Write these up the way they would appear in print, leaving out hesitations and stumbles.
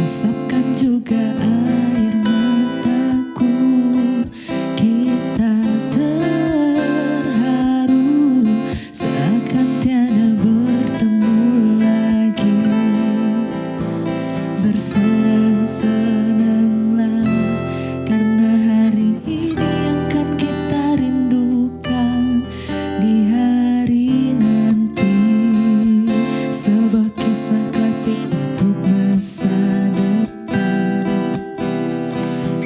usapkan juga air mataku. Kita terharu seakan tiada bertemu lagi. Bersenang-senanglah karena hari ini yang kan kita rindukan di hari nanti. Sebuah kisah klasik untuk masa depan.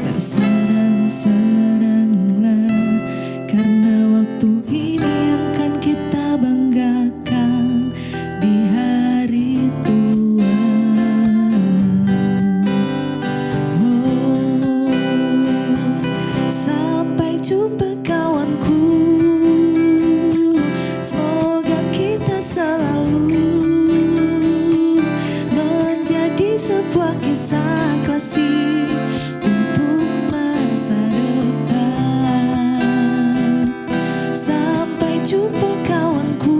Bersenang-senanglah karena waktu ini yang kan kita banggakan di hari tua. Oh, sampai jumpa kawanku. Semoga kita selalu menjadi sebuah kisah klasik untuk masa depan. Sampai jumpa kawanku.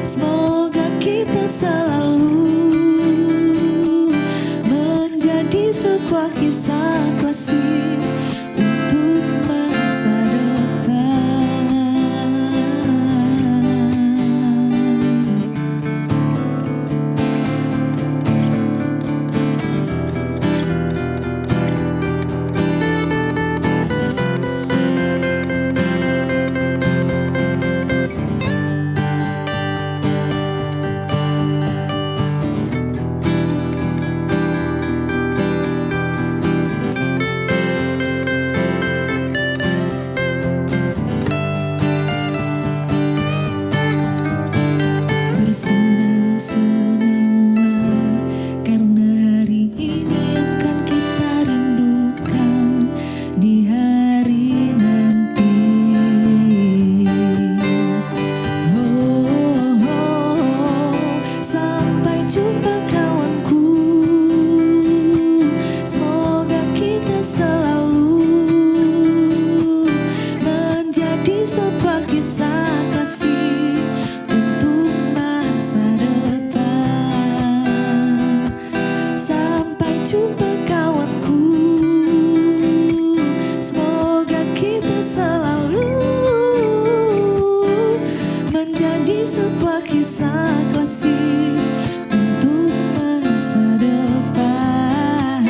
Semoga kita selalu menjadi sebuah kisah klasik untuk masa depan. Bersenang-senanglah karena hari ini yang kan kita rindukan di hari nanti. Oh, sampai jumpa kawanku. Semoga kita selalu menjadi sebuah kisah klasik untuk masa depan. Sampai jumpa kawanku. Semoga kita selalu menjadi sebuah kisah klasik untuk masa depan.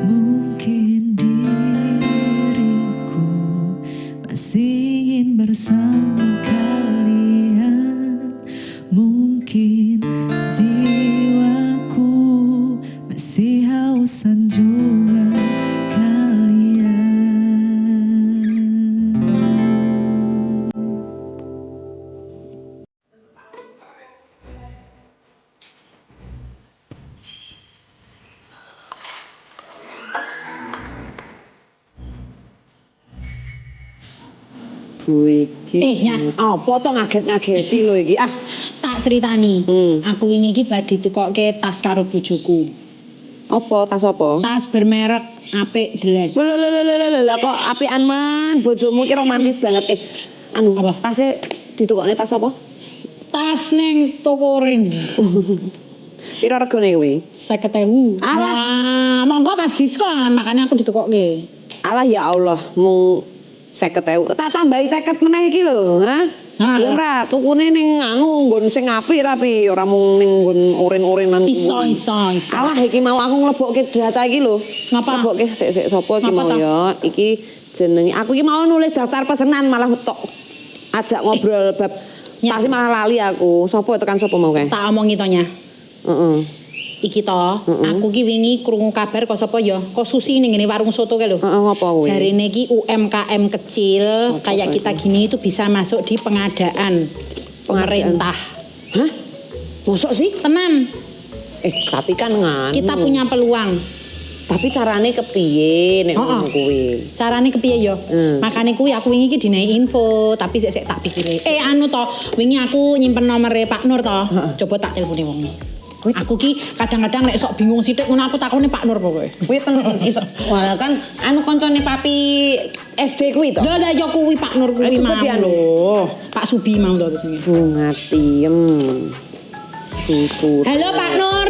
Mungkin diriku masih ingin bersama kalian. Mungkin jiwaku masih haus sanjungan kalian. Ya, apa to ngaget-ngageti lho iki? Ah, Tak ceritani. Aku wingi iki badhe ditukokke tas karo bojoku. apa tas apa? Tas bermerek apik jelas. Lho kok apian man, bojomu ki romantis banget. Anu Apa? Tasnya ditukokne tas apa? Tas ning toko ring. Piro regane kuwi? 50.000. Alah. Wah, monggo pas diskon, makanya aku ditukokke. Alah ya Allah, mung 50.000. Tak tambahi 50 meneh iki lho, ha? Gelem ra tukune ning anu nggon sing apik tapi ora mung ning nggon urin-urinan Iso. Alah iki mau aku nglebokke data iki lho. Ngapa? Nglebokke sik sapa iki Ngapa mau ta? ya? Iki jenenge aku iki mau nulis daftar pesenan malah tok ajak ngobrol bab Ya. tas malah lali aku. Sapa tekan sapa mau kae? Tak omongi to nya. Heeh. Iki to, aku ki wingi krungu kabar kok sapa ya? Kok Susi ning ngene warung soto kae lho. Heeh, ngopo kuwi? Jarine ki UMKM kecil kayak kita gini itu bisa masuk di pengadaan pemerintah. Hah? Mosok sih? Tenan, Tapi kan nganu. kita punya peluang. Tapi carane kepiye nek ngono kuwi? Carane kepiye ya? Makane kuwi aku wingi iki dinehi info, tapi sik tak pikire. Anu to, wingi aku nyimpen nomere Pak Nur to. Coba tak telponi wong. Aku ki kadang-kadang nek sok bingung sithik ngono aku takone Pak Nur pokoke. Kuwi iso. Wah kan anu koncone papi SD kuwi to. Lah ya kuwi Pak Nur kuwi Coba mau dianu. lho. Pak Subi mau to sing. Bunga tiem. Susur. Halo Pak Nur.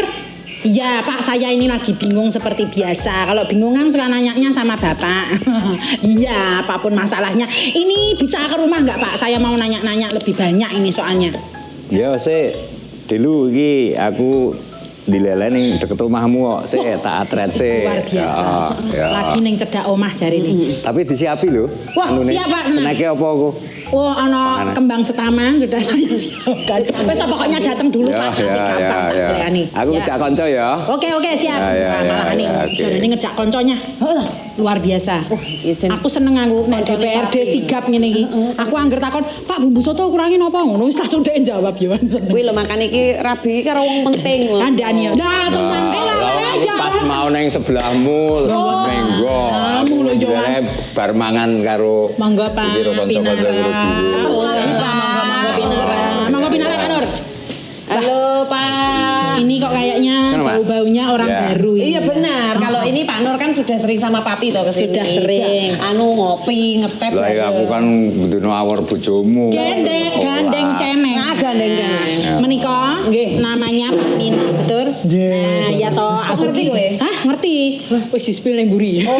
Iya Pak, saya ini lagi bingung seperti biasa. Kalau bingung kan suka nanyanya sama Bapak. Iya, apapun masalahnya. Ini bisa ke rumah nggak Pak? Saya mau nanya-nanya lebih banyak ini soalnya. Ya sih, dulu iki aku dileleni deket rumahmu kok, sih tak atret sih. Luar biasa. Ya. Lagi ning cedak omah jari ini. Tapi disiapi lho. Wah, Anune. siap, Pak, tenang. Snacknya apa aku? Oh, ana Makanan. kembang setaman sudah saya siapkan. Wes pokoknya datang dulu Pak, nanti gampang tak pelani. Aku ngejak konco ya. Oke, siap. Ya, Malah nih, oke. jarane ngejak konconya. Luar biasa. izin. Aku seneng aku nek DPRD sigap ngene iki. Aku angger takon, "Pak, bumbu soto kurangin apa?" Ngono wis langsung dhek jawab yo seneng. Kuwi lho makane iki rabi iki karo wong penting. Kandhani yo. Nah, tenang aja. Pas mau neng sebelahmu terus menggo. Kamu lho, yo. Bar mangan karo Monggo Pak iki ro kanca-kanca Pinara. guru-guru. Monggo Pinara. Monggo Pinara Pak Nur. Halo Pak. Ini kok kayaknya Kan, Mas? bau-baunya orang Ya. baru ini. Iya benar. Kalau ini Pak Nur kan sudah sering sama Papi toh kesini. Sudah sering. Anu ngopi, ngetep. Lah ya aku kan bendino awar bojomu. Gandeng ceneng. Nah, gandeng ceneng. Menika Nggih. namanya Pak Mino, betul? Nah, ya toh. Kok ngerti kowe? Hah, ngerti. Wis dispil ning mburi. Oh,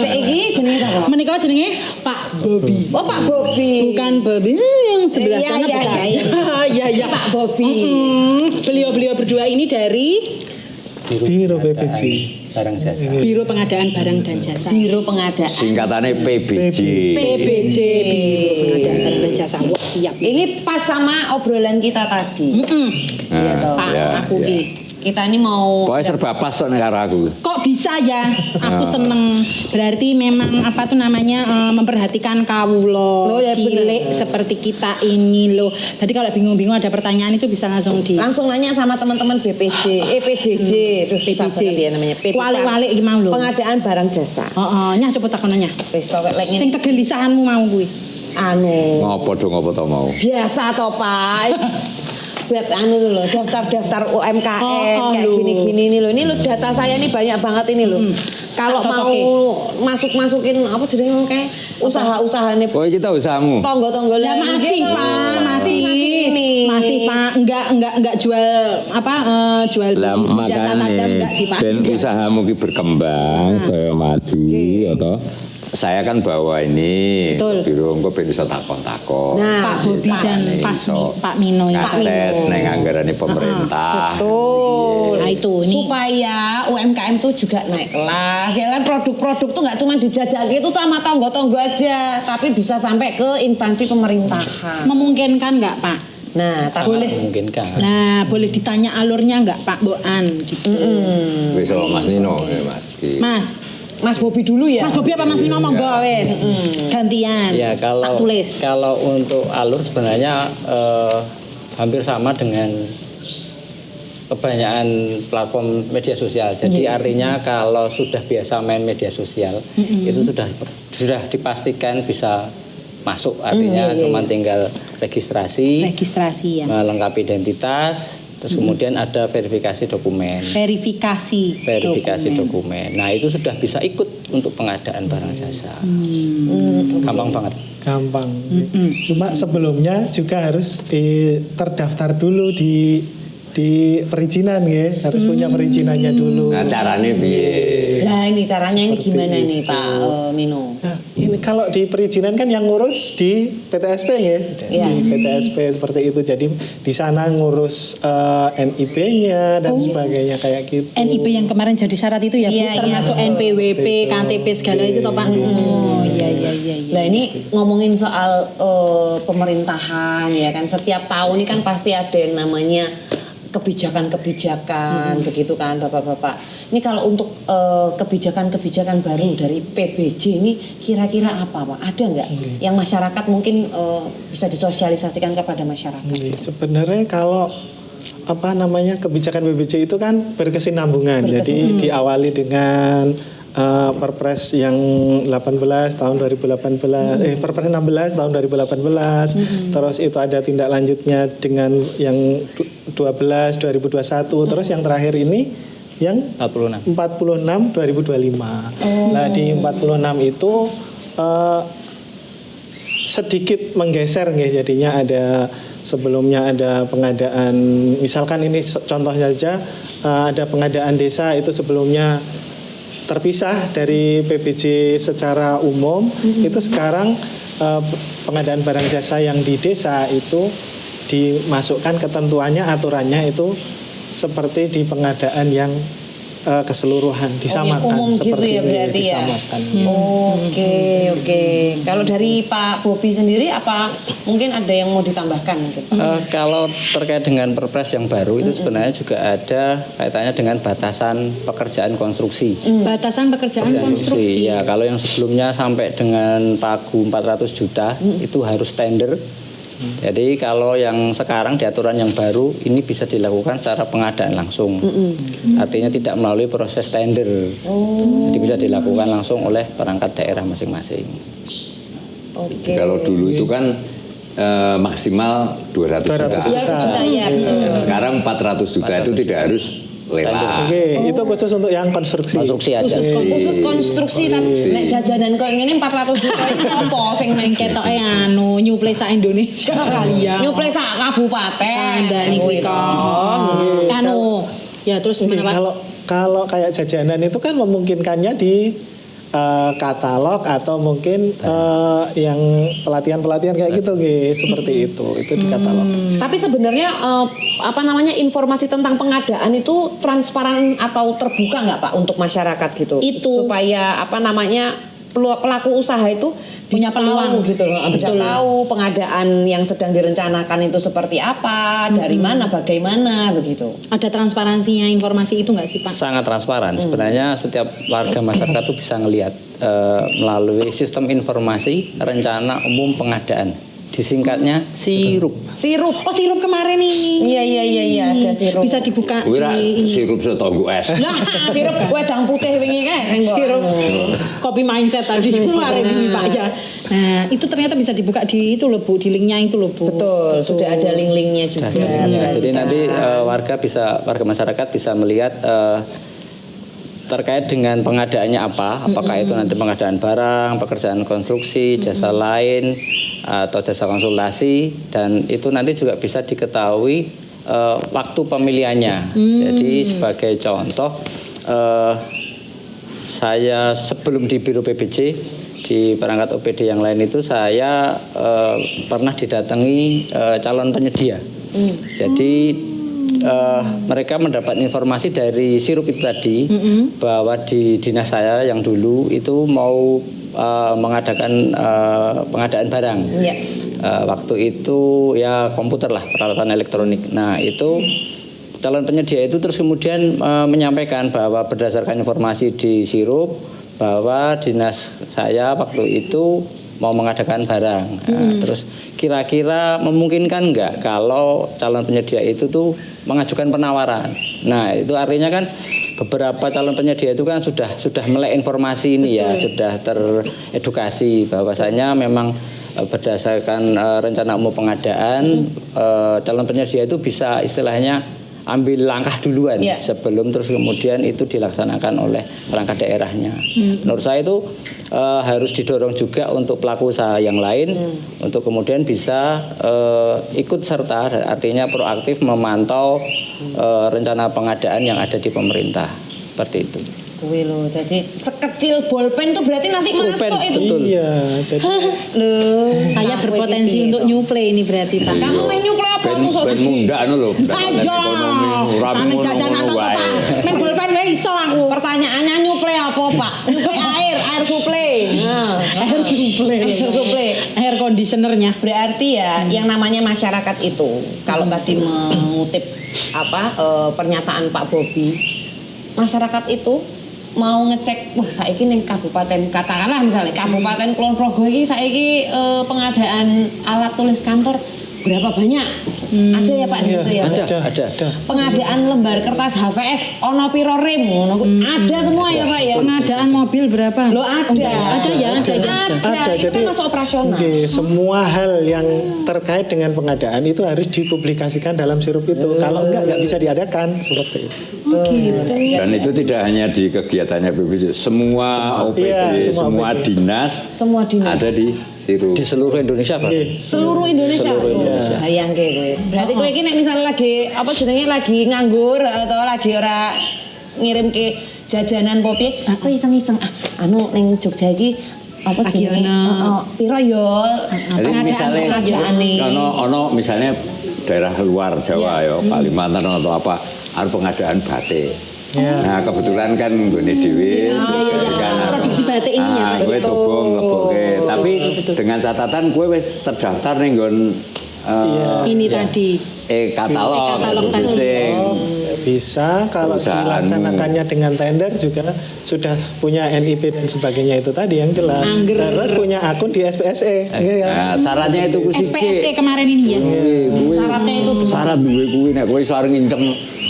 iki jenenge sapa? Menika jenenge Pak Bobi. Oh, Pak Bobi. Bukan Bobi yang sebelah Iya, sana iya, bukan. iya. Iya. Pak Bobi. Beliau berdua ini dari Biro PPJ. Barang jasa. Biro Pengadaan Barang dan Jasa. Biro pengadaan. Singkatannya PBJ. PBJ, Biro Pengadaan Barang dan Jasa. Wah, siap. Ini pas sama obrolan kita tadi. Iya toh. Pak, ya, aku ya. ki. Kita ini mau Pokoknya serba pas kok nek karo aku. Kok bisa ya? Aku seneng. Berarti memang apa tuh namanya memperhatikan kawulo Oh, ya cilik bener. seperti kita ini loh. Jadi kalau bingung-bingung ada pertanyaan itu bisa langsung di langsung nanya sama teman-teman BPJ, PBJ, terus susah PBJ. banget ya namanya. Walik-walik iki mau lho. Pengadaan barang jasa. Nyah coba takonannya. Wis kok lek Sing ngene. kegelisahanmu mau kuwi. Anu. Ngopo dong ngopo to mau. Biasa toh Pak. Buat anu dulu daftar-daftar UMKM Oh, kayak lho. gini-gini nih loh. Ini loh data saya ini banyak banget ini loh. Kalau Tak mau cocokin. masukin apa jenenge kayak usaha-usahane Oh kita usahamu. tonggo-tonggo Ya lain masih gitu. Pak, masih ini. Masih Pak, enggak jual apa jual Lah beli senjata tajam enggak sih Pak? ben usahamu ki berkembang, saya maju atau saya kan bawa ini Betul. biro engko ben iso takon-takon. Nah, Pak Bobi dan Pak Mino ini. Akses neng anggaran pemerintah. Betul. Nah, itu, ini. supaya UMKM tuh juga naik kelas. Ya kan produk-produk tuh nggak cuma dijajaki itu sama tonggo-tonggo aja, tapi bisa sampai ke instansi pemerintahan. Memungkinkan enggak Pak? Nah, tapi Boleh. Memungkinkan. Nah, boleh ditanya alurnya enggak Pak Boan gitu. Wis sama Mas Nino ya Mas. Ki. Mas Bobi dulu ya. Mas Bobi apa Mas Mino monggo wes. Gantian. Ya tak kalau tulis. kalau untuk alur sebenarnya hampir sama dengan kebanyakan platform media sosial. Jadi artinya kalau sudah biasa main media sosial itu sudah dipastikan bisa masuk. Artinya cuma tinggal registrasi, Registrasi ya. melengkapi identitas, terus kemudian ada verifikasi dokumen. Verifikasi Dokumen. Nah, itu sudah bisa ikut untuk pengadaan barang jasa. Gampang banget. Gampang. Cuma sebelumnya juga harus terdaftar dulu di perizinan ya, harus punya perizinannya dulu. Nah carane piye? Nah, ini caranya ini Seperti gimana nih itu. Pak Mino? Nah, ini kalau di perizinan kan yang ngurus di PTSP ya, Iya. di PTSP seperti itu. Jadi di sana ngurus NIB-nya dan sebagainya kayak gitu. NIB yang kemarin jadi syarat itu ya Bu, Iya, iya, termasuk betul. NPWP, KTP segala itu toh Pak. Oh, iya. Nah ini ngomongin soal pemerintahan ya kan setiap tahun ini kan pasti ada yang namanya kebijakan-kebijakan begitu kan Bapak-bapak. Ini kalau untuk kebijakan-kebijakan baru dari PBJ ini kira-kira apa Pak? Ada nggak yang masyarakat mungkin bisa disosialisasikan kepada masyarakat? Sebenarnya kalau kebijakan PBJ itu kan berkesinambungan. Jadi diawali dengan Perpres yang 18 tahun 2018, Perpres 16 tahun 2018, terus itu ada tindak lanjutnya dengan yang 12 2021, terus yang terakhir ini yang 46 2025. Nah di 46 itu sedikit menggeser nggih, jadinya ada sebelumnya ada pengadaan, misalkan ini contohnya saja ada pengadaan desa itu sebelumnya terpisah dari PBJ secara umum, itu sekarang pengadaan barang jasa yang di desa itu dimasukkan ketentuannya, aturannya itu seperti di pengadaan yang keseluruhan, disamakan seperti gitu ya, berarti disamakan. Oke. Kalau dari Pak Bobi sendiri apa mungkin ada yang mau ditambahkan mungkin? Kalau terkait dengan Perpres yang baru itu sebenarnya juga ada kaitannya dengan batasan pekerjaan konstruksi. Batasan pekerjaan konstruksi. Ya, kalau yang sebelumnya sampai dengan pagu 400 juta itu harus tender. Jadi kalau yang sekarang di aturan yang baru ini bisa dilakukan secara pengadaan langsung. Artinya tidak melalui proses tender. Jadi bisa dilakukan langsung oleh perangkat daerah masing-masing. Kalau dulu itu kan maksimal 200 juta. 200 juta ya, betul. Sekarang 400 juta itu tidak harus lelang. Itu khusus untuk yang konstruksi. Konstruksi aja. Khusus konstruksi tapi nek jajanan kok ngene 400 juta itu apa sing ning Ketoke nyuplai sak Indonesia kali ya. nyuplai sak kabupaten. Kandhani kuwi kok. Ya terus gimana Pak? Kalau kayak jajanan itu kan memungkinkannya di katalog atau mungkin yang pelatihan kayak gitu seperti itu di katalog. Tapi sebenarnya informasi tentang pengadaan itu transparan atau terbuka nggak Pak untuk masyarakat gitu? Itu. Supaya pelaku usaha itu Punya peluang. tahu gitu loh, bisa tahu pengadaan yang sedang direncanakan itu seperti apa, dari mana, bagaimana begitu. Ada transparansinya informasi itu nggak sih Pak? Sangat transparan. Sebenarnya setiap warga masyarakat tuh bisa ngelihat melalui sistem informasi rencana umum pengadaan. Disingkatnya sirup. Sirup. Oh sirup kemarin ini. Iya ada sirup. Bisa dibuka Wira di sirup setonggo es. Lah, sirup wedang putih wingi kae sirup kopi mindset tadi kemarin ini Pak ya. Nah itu ternyata bisa dibuka di itu loh Bu, di linknya itu loh Bu. Betul, sudah ada link-linknya juga. Jadi nanti warga masyarakat bisa melihat terkait dengan pengadaannya apakah itu nanti pengadaan barang, pekerjaan konstruksi, jasa lain atau jasa konsultasi, dan itu nanti juga bisa diketahui waktu pemilihannya. Jadi sebagai contoh saya sebelum di Biro PBJ di perangkat OPD yang lain itu saya pernah didatangi calon penyedia. Jadi mereka mendapat informasi dari sirup itu tadi bahwa di dinas saya yang dulu itu mau mengadakan pengadaan barang. Waktu itu ya komputer lah, peralatan elektronik. Nah itu calon penyedia itu terus kemudian menyampaikan bahwa berdasarkan informasi di sirup bahwa dinas saya waktu itu mau mengadakan barang. Nah, terus kira-kira memungkinkan nggak kalau calon penyedia itu tuh mengajukan penawaran. Nah itu artinya kan beberapa calon penyedia itu kan sudah melek informasi ini. Betul. Ya sudah teredukasi bahwasanya memang berdasarkan rencana umum pengadaan calon penyedia itu bisa istilahnya ambil langkah duluan sebelum terus kemudian itu dilaksanakan oleh perangkat daerahnya. Menurut saya itu harus didorong juga untuk pelaku usaha yang lain untuk kemudian bisa ikut serta, artinya proaktif memantau rencana pengadaan yang ada di pemerintah. Seperti itu. Kuwi lho, jadi sekecil bolpen tuh berarti nanti masuk itu. Betul. Iya, jadi Saya berpotensi untuk nyuplai ini berarti Pak. Kamu main nyuplai apa tuh sok? Ben mundak ngono lho, Ayo. ekonomi rame Ame jajanan ngono apa wae. Pak? Main bolpen wae iso aku. Pertanyaannya nyuplai apa Pak? Nyuplai air suplai. Air suple. Air suple. Air conditionernya. Berarti ya yang namanya masyarakat itu kalau tadi mengutip pernyataan Pak Bobi, masyarakat itu mau ngecek wah saiki ning kabupaten katakanlah misalnya Kabupaten Kulon Progo iki saiki pengadaan alat tulis kantor berapa banyak? Ada ya Pak di situ ya? Ada. Pengadaan lembar kertas HVS ono piro rim ngono ku. Ada semua ya Pak ya? Pengadaan mobil berapa? Loh ada. Ada ya, ada. Itu jadi kan masuk operasional. semua hal yang terkait dengan pengadaan itu harus dipublikasikan dalam sirup itu. Kalau nggak bisa diadakan seperti itu. Dan itu tidak hanya di kegiatannya BPJS, semua OPD, Iya, semua OPD. dinas ada di sirup. Di seluruh Indonesia Pak. Seluruh Indonesia. Seluruh Indonesia. Bayangke kowe. Berarti kowe iki nek misalnya lagi lagi nganggur atau lagi ora ngirim ke jajanan popi, kowe iseng-iseng ning Jogja iki apa sih? Piro yo? Jadi misalnya ono misalnya daerah luar Jawa ya, Kalimantan atau apa, ada pengadaan batik. Nah kebetulan kan gue dewi, Produksi batik ini ya Pak. gue coba ngelebokke. Tapi dengan catatan gue wis terdaftar nih gon Ini tadi. katalog tadi. Bisa kalau dilaksanakannya dengan tender juga sudah punya NIP dan sebagainya itu tadi yang jelas. Terus punya akun di SPSE. Nah, syaratnya itu SPSE kemarin ini ya. Syaratnya itu syarat duwe kuwi nek kowe iso ngincem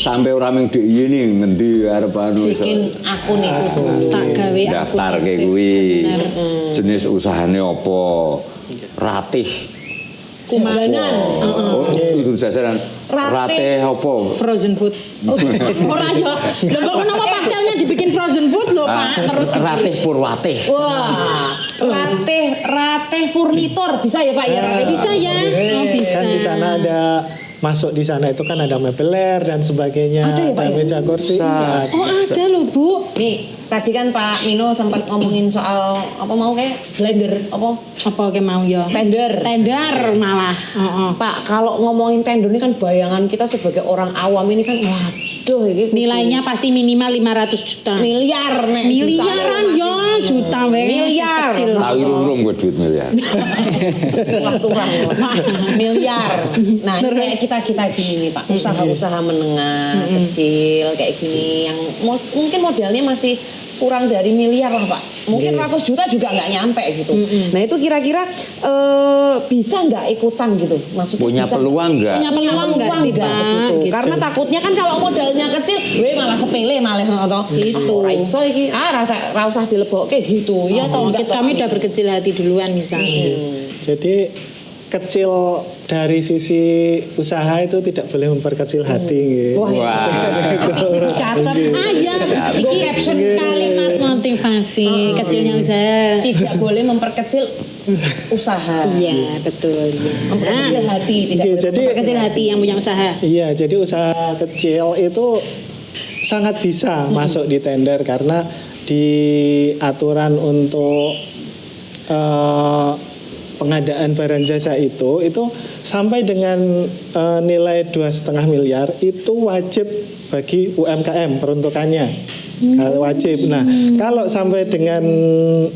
sampai ora ming DIY nih ngendi arep anu iso bikin akun itu dulu. Tak gawe akun. daftar kayak kuwi. Jenis usahane apa? Ratih. Jajanan. Oh, itu jajanan. Ratih apa? Frozen food. Ora yo. Lho kok kenapa pastelnya dibikin frozen food lho Pak? Terus Ratih Purwatih. Wah, ratih furnitur bisa ya Pak ya? bisa ya. Oh, bisa. Kan di sana ada masuk di sana itu kan ada mebeler dan sebagainya, Ada ya, Pak, ya? meja kursi. Iya, Oh, ada loh Bu. Nih, tadi kan Pak Mino sempat ngomongin soal apa mau kayak blender apa? Apa kayak mau ya? Tender. Tender malah. Pak, kalau ngomongin tender ini kan bayangan kita sebagai orang awam ini kan waduh ini kudu Nilainya pasti minimal 500 juta. miliar nek Miliaran juta. ya, juta weh. Miliar. Kecil. Tahu urung gue duit miliar. Waktu orang miliar. Nah, ini kayak kita gini nih Pak, usaha-usaha menengah, kecil kayak gini yang mungkin modalnya masih kurang dari miliar lah Pak. Mungkin ratus juta juga nggak nyampe gitu. Nah itu kira-kira bisa nggak ikutan gitu? Maksudnya Punya bisa peluang nggak? Punya peluang nggak sih Pak? gitu. Gitu. Karena takutnya kan kalau modalnya kecil, malah sepele malah atau Gitu. Ora iso iki. Ra usah dilebokke gitu. Ya toh enggak Kami udah berkecil hati duluan misalnya. Jadi kecil dari sisi usaha itu tidak boleh memperkecil hati. Wah, Catat. Ya. Iki caption kalimat motivasi. Kecilnya usaha. tidak boleh memperkecil usaha. Iya, betul. Memperkecil hati tidak Oke, boleh. jadi Kecil hati yang punya usaha. iya, jadi usaha kecil itu sangat bisa masuk di tender karena di aturan untuk pengadaan barang jasa itu sampai dengan nilai 2,5 miliar itu wajib bagi UMKM peruntukannya. Wajib. Nah, kalau sampai dengan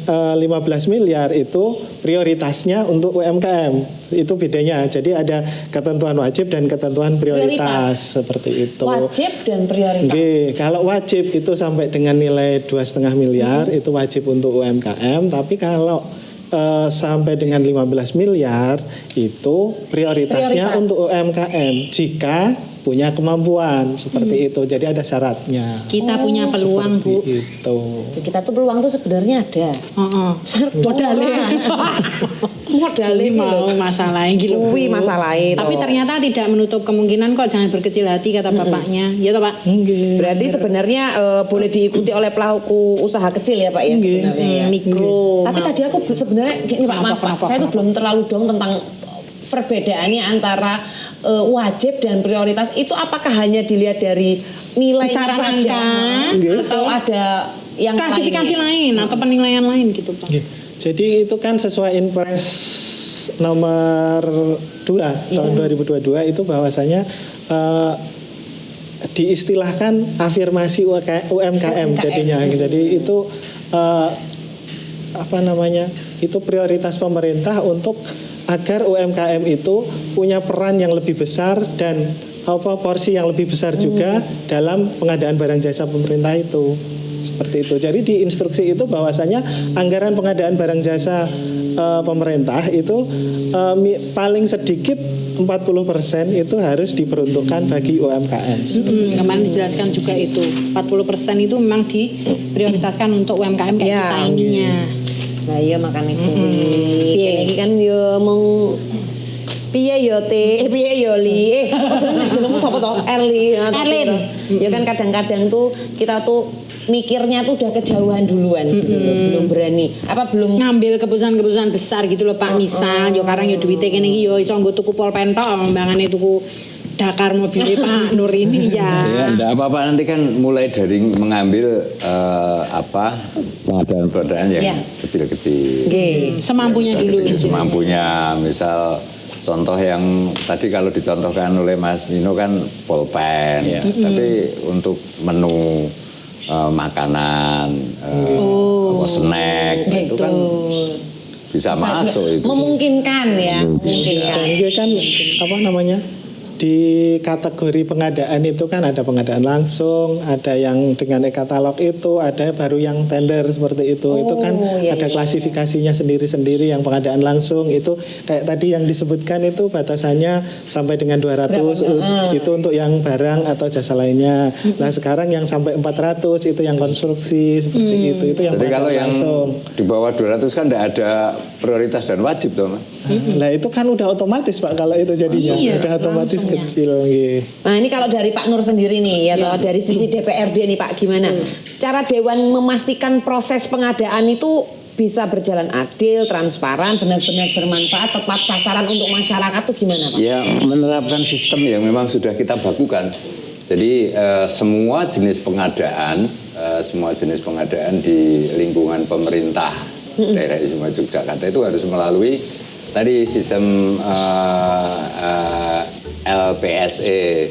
15 miliar itu prioritasnya untuk UMKM. Itu bedanya. Jadi ada ketentuan wajib dan ketentuan prioritas. Seperti itu. Wajib dan prioritas. Oke, kalau wajib itu sampai dengan nilai 2,5 miliar itu wajib untuk UMKM, tapi kalau sampai dengan 15 miliar itu prioritasnya untuk UMKM jika punya kemampuan seperti itu. Jadi ada syaratnya. Kita punya peluang Bu. Itu. Kita tuh peluang tuh sebenarnya ada. Modalnya Mau masalahnya gitu. Kuwi masalahnya Tapi toh. ternyata tidak menutup kemungkinan kok, jangan berkecil hati kata bapaknya. Ya toh Pak? Berarti sebenarnya boleh diikuti oleh pelaku usaha kecil ya Pak ya sebenarnya ya. Mikro. Tapi tadi aku sebenarnya gini Pak, maaf Pak, saya tuh belum terlalu dong tentang perbedaannya antara wajib dan prioritas itu apakah hanya dilihat dari nilai Kisaran saja angka, atau ada yang klasifikasi lainnya? lain atau penilaian lain gitu Pak. Oke. Jadi itu kan sesuai Inpres nomor 2 tahun 2022 itu bahwasanya diistilahkan afirmasi UMKM jadinya. Jadi itu itu prioritas pemerintah untuk agar UMKM itu punya peran yang lebih besar dan porsi yang lebih besar juga dalam pengadaan barang jasa pemerintah itu. Seperti itu. Jadi di instruksi itu bahwasanya anggaran pengadaan barang jasa pemerintah itu paling sedikit 40% itu harus diperuntukkan bagi UMKM. Kemarin dijelaskan juga itu 40% itu memang diprioritaskan untuk UMKM kayak kita ininya. Nah iya makan itu. Ini kan yo mung piye yo li jenengmu sapa to Erlin. Ya kan kadang-kadang tuh kita tuh mikirnya tuh udah kejauhan duluan gitu loh, belum berani belum ngambil keputusan-keputusan besar gitu loh Pak. Misal yo karang yo duwite kene iki yo iso nggo tuku pulpen tok mbangane tuku Dakar mobil Pak Nur ini ya. Ya enggak apa-apa, nanti kan mulai dari mengambil pengadaan-pengadaan yang kecil-kecil. Semampunya dulu. Semampunya, misal contoh yang tadi kalau dicontohkan oleh Mas Nino kan pulpen, tapi untuk menu makanan, snack itu kan bisa masuk itu. Memungkinkan ya, memungkinkan. Dan dia kan di kategori pengadaan itu kan ada pengadaan langsung, ada yang dengan e-katalog itu, ada baru yang tender seperti itu. Itu kan ada klasifikasinya sendiri-sendiri. Yang pengadaan langsung itu kayak tadi yang disebutkan itu batasannya sampai dengan 200 itu untuk yang barang atau jasa lainnya. Nah, sekarang yang sampai 400 itu yang konstruksi seperti itu. Itu yang jadi kalau yang langsung. Di bawah 200 kan tidak ada prioritas dan wajib toh, Mas. Nah, itu kan udah otomatis Pak kalau itu jadinya. Udah otomatis kecil gitu. Nah ini kalau dari Pak Nur sendiri nih ya toh, dari sisi DPRD nih Pak, gimana cara Dewan memastikan proses pengadaan itu bisa berjalan adil, transparan, benar-benar bermanfaat, tepat sasaran untuk masyarakat tuh gimana Pak? Ya menerapkan sistem yang memang sudah kita bakukan. Jadi semua jenis pengadaan di lingkungan pemerintah daerah istimewa Yogyakarta itu harus melalui tadi sistem LPSE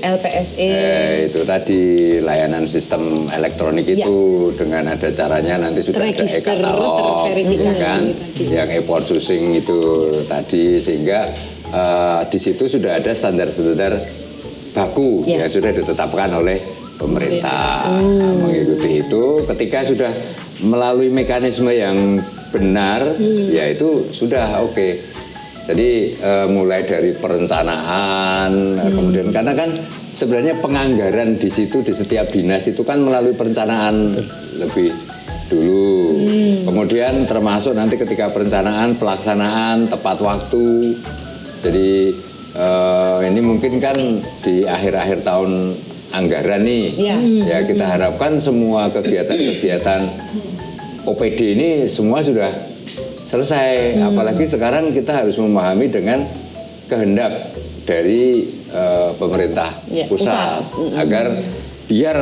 itu tadi layanan sistem elektronik itu dengan ada caranya nanti sudah Register, ada e-katalog ya kan, yang e-purchasing itu tadi, sehingga di situ sudah ada standar-standar baku yang sudah ditetapkan oleh pemerintah. Mengikuti itu, ketika sudah melalui mekanisme yang benar, ya itu sudah oke. Jadi mulai dari perencanaan, kemudian karena kan sebenarnya penganggaran di situ di setiap dinas itu kan melalui perencanaan lebih dulu. Kemudian termasuk nanti ketika perencanaan, pelaksanaan tepat waktu. Jadi ini mungkin kan di akhir-akhir tahun anggaran nih, ya kita harapkan semua kegiatan-kegiatan OPD ini semua sudah selesai. Apalagi sekarang kita harus memahami dengan kehendak dari pemerintah pusat agar biar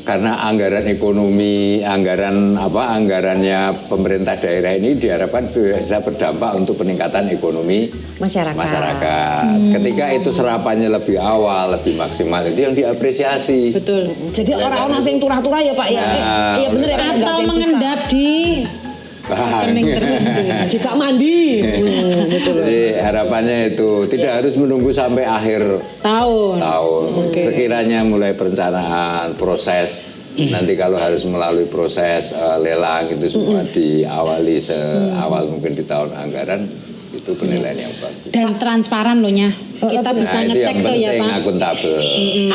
karena anggaran ekonomi, anggarannya pemerintah daerah ini diharapkan bisa berdampak untuk peningkatan ekonomi masyarakat. Ketika itu serapannya lebih awal, lebih maksimal, itu yang diapresiasi. Betul. Jadi orang-orang sing turah-turah ya Pak ya. Iya bener ya Pak. Atau mengendap di di bak mandi. Jadi harapannya itu tidak harus menunggu sampai akhir tahun. Sekiranya mulai perencanaan, proses nanti kalau harus melalui proses lelang itu semua diawali seawal mungkin di tahun anggaran, itu penilaian yang bagus. Dan transparan loh nya. Kita bisa ngecek tuh ya Pak. Akuntabel.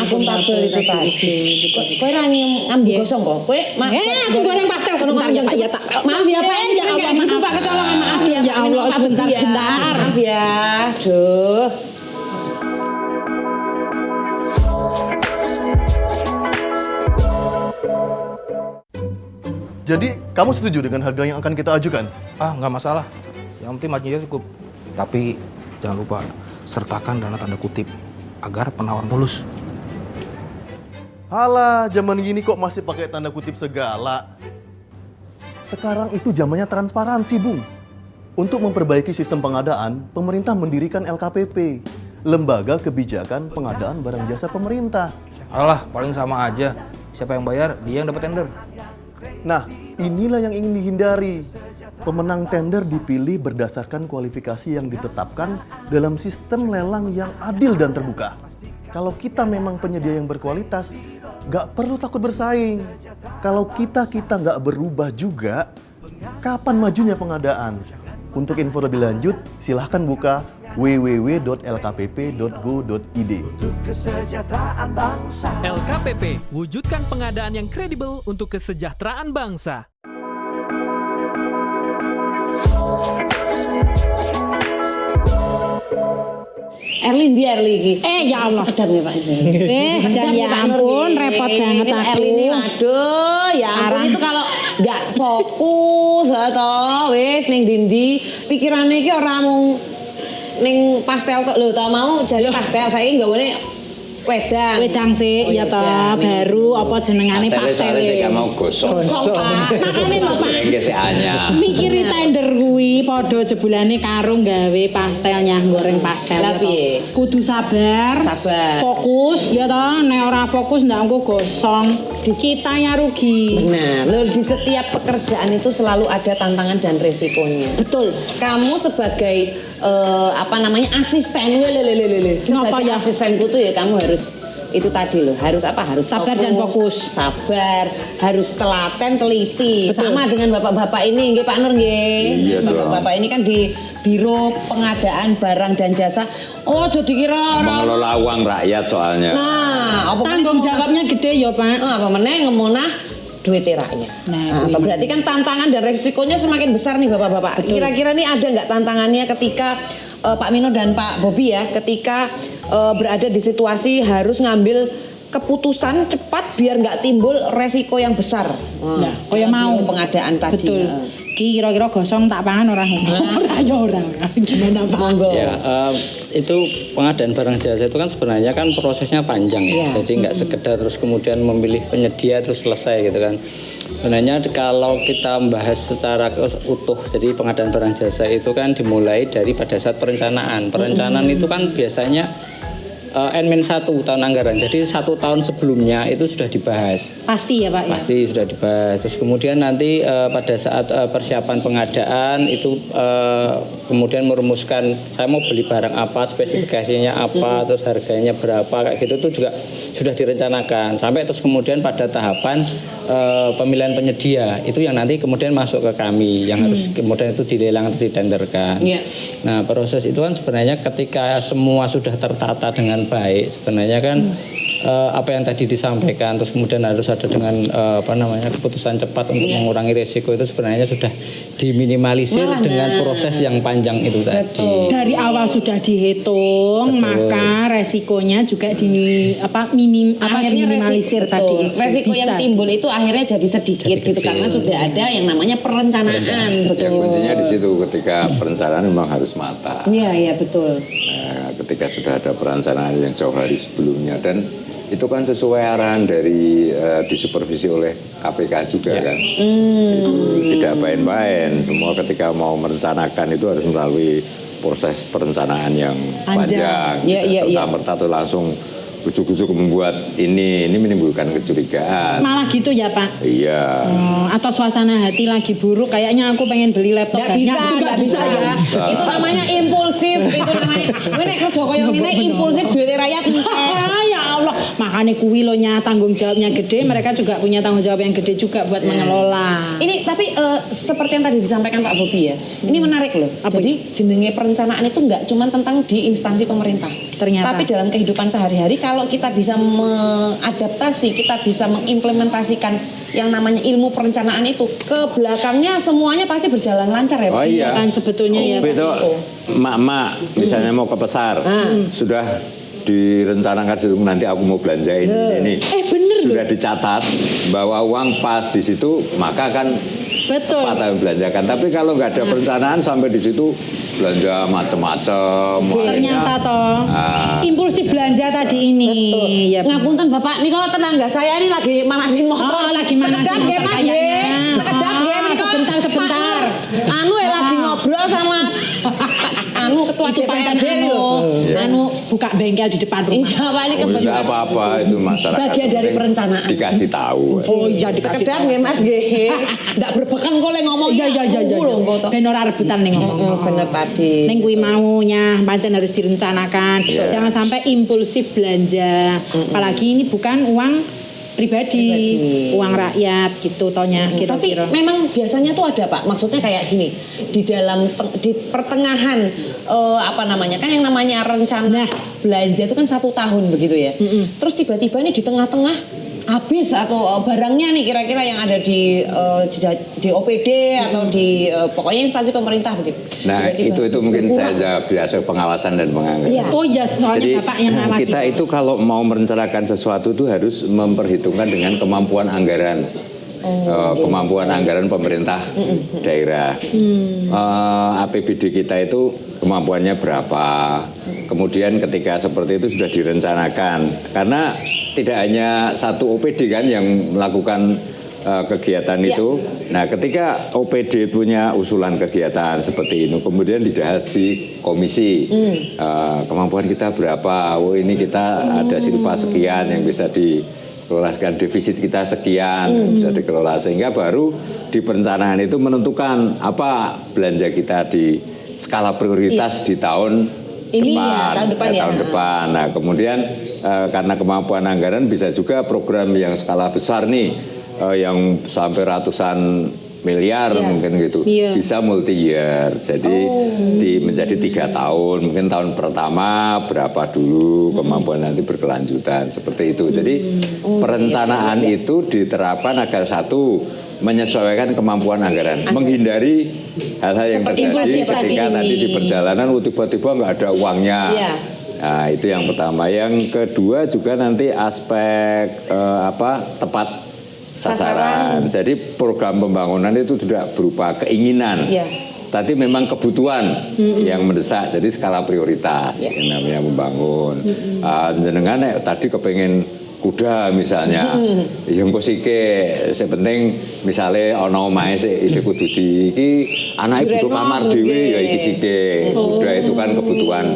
Akuntabel itu tadi. Kowe ra ngambil gosong kok. Kowe aku goreng pastel sebentar ya Pak ya tak. Maaf ya Pak. Ya Allah maaf Pak, kecolongan maaf ya. Ya Allah sebentar. Maaf ya. Duh. Jadi kamu setuju dengan harga yang akan kita ajukan? Nggak masalah. Yang penting majunya cukup. Tapi jangan lupa sertakan dana tanda kutip agar penawar mulus. Halah, zaman gini kok masih pakai tanda kutip segala. Sekarang itu zamannya transparansi, Bung. Untuk memperbaiki sistem pengadaan, pemerintah mendirikan LKPP, Lembaga Kebijakan Pengadaan Barang Jasa Pemerintah. Alah, paling sama aja. Siapa yang bayar, dia yang dapat tender. Nah, inilah yang ingin dihindari. Pemenang tender dipilih berdasarkan kualifikasi yang ditetapkan dalam sistem lelang yang adil dan terbuka. Kalau kita memang penyedia yang berkualitas, nggak perlu takut bersaing. Kalau kita nggak berubah juga, kapan majunya pengadaan? Untuk info lebih lanjut, silahkan buka www.lkpp.go.id. LKPP, wujudkan pengadaan yang kredibel untuk kesejahteraan bangsa. Erlin dia Erli iki. Ya Allah. Sedap nih Pak. Jangan ya ampun, repot banget aku. Erlin ini aduh, ya ampun itu kalau nggak fokus atau wis ning dindi, pikirane iki ora mung ning pastel tok lho, tau mau jadi pastel saiki nggawone wedang sih ya toh baru apa jenengane pastel sih gak mau gosok makane lho Pak mikiri tender kuwi padha jebulane karo gawe pastelnya goreng pastel piye kudu sabar fokus ya toh nek ora fokus ndak engko gosong kita yang rugi. Benar, loh di setiap pekerjaan itu selalu ada tantangan dan resikonya. Betul. Kamu sebagai asisten, sebagai asistenku tuh ya kamu harus itu tadi loh, harus sabar dan fokus. Sabar, harus telaten, teliti. Betul. Sama dengan bapak-bapak ini, nggih Pak Nur nggih. Iya, bapak-bapak ini kan di Biro Pengadaan Barang dan Jasa. Oh, jadi kira mengelola uang rakyat soalnya. Nah, tanggung jawabnya gede ya, Pak. Apa meneh ngemunah duit rakyat. Nah, berarti kan tantangan dan resikonya semakin besar nih Bapak-bapak. Kira-kira nih ada nggak tantangannya ketika Pak Mino dan Pak Bobi ya, ketika berada di situasi harus ngambil keputusan cepat biar nggak timbul resiko yang besar. Nah, yang mau pengadaan tadi. Betul. Kira-kira gosong tak pangan ora gimana Pak? Monggo. Ya, itu pengadaan barang jasa itu kan sebenarnya kan prosesnya panjang ya. Jadi nggak sekedar terus kemudian memilih penyedia terus selesai gitu kan. Sebenarnya kalau kita membahas secara utuh, jadi pengadaan barang jasa itu kan dimulai dari pada saat perencanaan. Perencanaan itu kan biasanya N-1 tahun anggaran. Jadi 1 tahun sebelumnya itu sudah dibahas. Pasti ya Pak? Pasti sudah dibahas. Terus kemudian nanti pada saat persiapan pengadaan itu kemudian merumuskan saya mau beli barang apa, spesifikasinya apa, terus harganya berapa, kayak gitu itu juga sudah direncanakan. Sampai terus kemudian pada tahapan pemilihan penyedia itu yang nanti kemudian masuk ke kami, yang harus kemudian itu dilelang atau ditenderkan. Nah proses itu kan sebenarnya ketika semua sudah tertata dengan baik, sebenarnya kan apa yang tadi disampaikan, terus kemudian harus ada dengan keputusan cepat untuk mengurangi resiko itu sebenarnya sudah diminimalisir dengan proses yang panjang itu tadi. Dari awal sudah dihitung, maka resikonya juga diminimalisir tadi. Resiko yang timbul itu akhirnya jadi sedikit gitu karena sudah ada yang namanya perencanaan. Betul. Yang kuncinya di situ ketika perencanaan memang harus matang. Iya betul. Nah, ketika sudah ada perencanaan yang jauh hari sebelumnya dan itu kan sesuai arahan dari disupervisi oleh KPK juga kan. Itu tidak main-main. Semua ketika mau merencanakan itu harus melalui proses perencanaan yang panjang. Serta-merta tuh langsung ujuk-ujuk membuat ini menimbulkan kecurigaan. Malah gitu ya Pak? Iya. Atau suasana hati lagi buruk, kayaknya aku pengen beli laptop nggak bisa ya. Itu namanya impulsif. Itu namanya. Kowe nek kerja koyo ngene impulsif duit rakyat ya Allah. Makanya kuwi lo tanggung jawabnya gede, mereka juga punya tanggung jawab yang gede juga buat mengelola. Ini tapi seperti yang tadi disampaikan Pak Bobi ya. Ini menarik loh. Jadi jenenge perencanaan itu nggak cuma tentang di instansi pemerintah. Ternyata. Tapi dalam kehidupan sehari-hari kalau kita bisa mengadaptasi, kita bisa mengimplementasikan yang namanya ilmu perencanaan itu ke belakangnya semuanya pasti berjalan lancar ya Pak. Oh iya. Kan sebetulnya ya Pak. Mak misalnya mau ke pasar, sudah direncanakan nanti aku mau belanja ini. Bener sudah dicatat bahwa uang pas di situ, maka kan tepat yang belanjakan. Tapi kalau nggak ada perencanaan sampai di situ belanja macam-macam. Ternyata toh impulsif belanja tadi ini. Ya, ngapunten Bapak, nih kalau tetangga saya ini lagi manasin motor. Lagi manasin motor kayaknya. Sebentar. Lagi ngobrol sama ketua DPRD loh. buka bengkel di depan rumah. Iya Pak, ini Oh, kebetulan enggak apa-apa itu masyarakat. bagian dari penting perencanaan. Dikasih tahu. Oh iya dikasih sekedar tahu. nggih Mas nggih. Ndak berbekan kok lek ngomong Iya. Ben ora rebutan ning ngomong. Bener tadi. Neng kuwi maunya pancen harus direncanakan. Iya. Jangan sampai impulsif belanja. Apalagi ini bukan uang pribadi, uang rakyat gitu tonya Tapi kira-kira. memang biasanya tuh ada Pak, maksudnya kayak gini, di dalam di pertengahan apa namanya, kan yang namanya rencana belanja itu kan 1 tahun begitu ya. Terus tiba-tiba nih di tengah-tengah habis atau barangnya nih kira-kira yang ada di OPD atau di pokoknya instansi pemerintah begitu. Nah Tiba-tiba itu mungkin saya berkurang. jawab biasa pengawasan dan penganggaran. Iya. Oh iya, soalnya Jadi Bapak yang ngawasi. kita itu kalau mau merencanakan sesuatu itu harus memperhitungkan dengan kemampuan anggaran. Kemampuan anggaran pemerintah daerah. APBD kita itu kemampuannya berapa. Kemudian ketika seperti itu sudah direncanakan. Karena tidak hanya satu OPD kan yang melakukan kegiatan itu. Nah, ketika OPD punya usulan kegiatan seperti ini, kemudian dibahas di komisi, kemampuan kita berapa? Oh, ini kita ada silpa sekian yang bisa dikelolaskan, defisit kita sekian bisa dikelola, sehingga baru di perencanaan itu menentukan apa belanja kita di skala prioritas di tahun Ini depan, tahun depan ya. tahun depan. Nah, kemudian karena kemampuan anggaran bisa juga program yang skala besar nih, yang sampai ratusan miliar mungkin gitu, bisa multi year. Jadi menjadi 3 tahun, mungkin tahun pertama berapa dulu, kemampuan nanti berkelanjutan seperti itu. Jadi perencanaan itu diterapkan agar satu menyesuaikan kemampuan anggaran, menghindari hal-hal yang terjadi ketika nanti di perjalanan tiba-tiba nggak ada uangnya. Nah, itu yang pertama. Yang kedua juga nanti aspek tepat sasaran. Jadi program pembangunan itu tidak berupa keinginan, tapi memang kebutuhan yang mendesak. Jadi skala prioritas yang namanya membangun. Jenengan tadi kepengen kuda misalnya, yang kosike sepenting misalnya ono omahe isih kudu iki anake butuh kamar dhewe ya iki sike. Kuda itu kan kebutuhan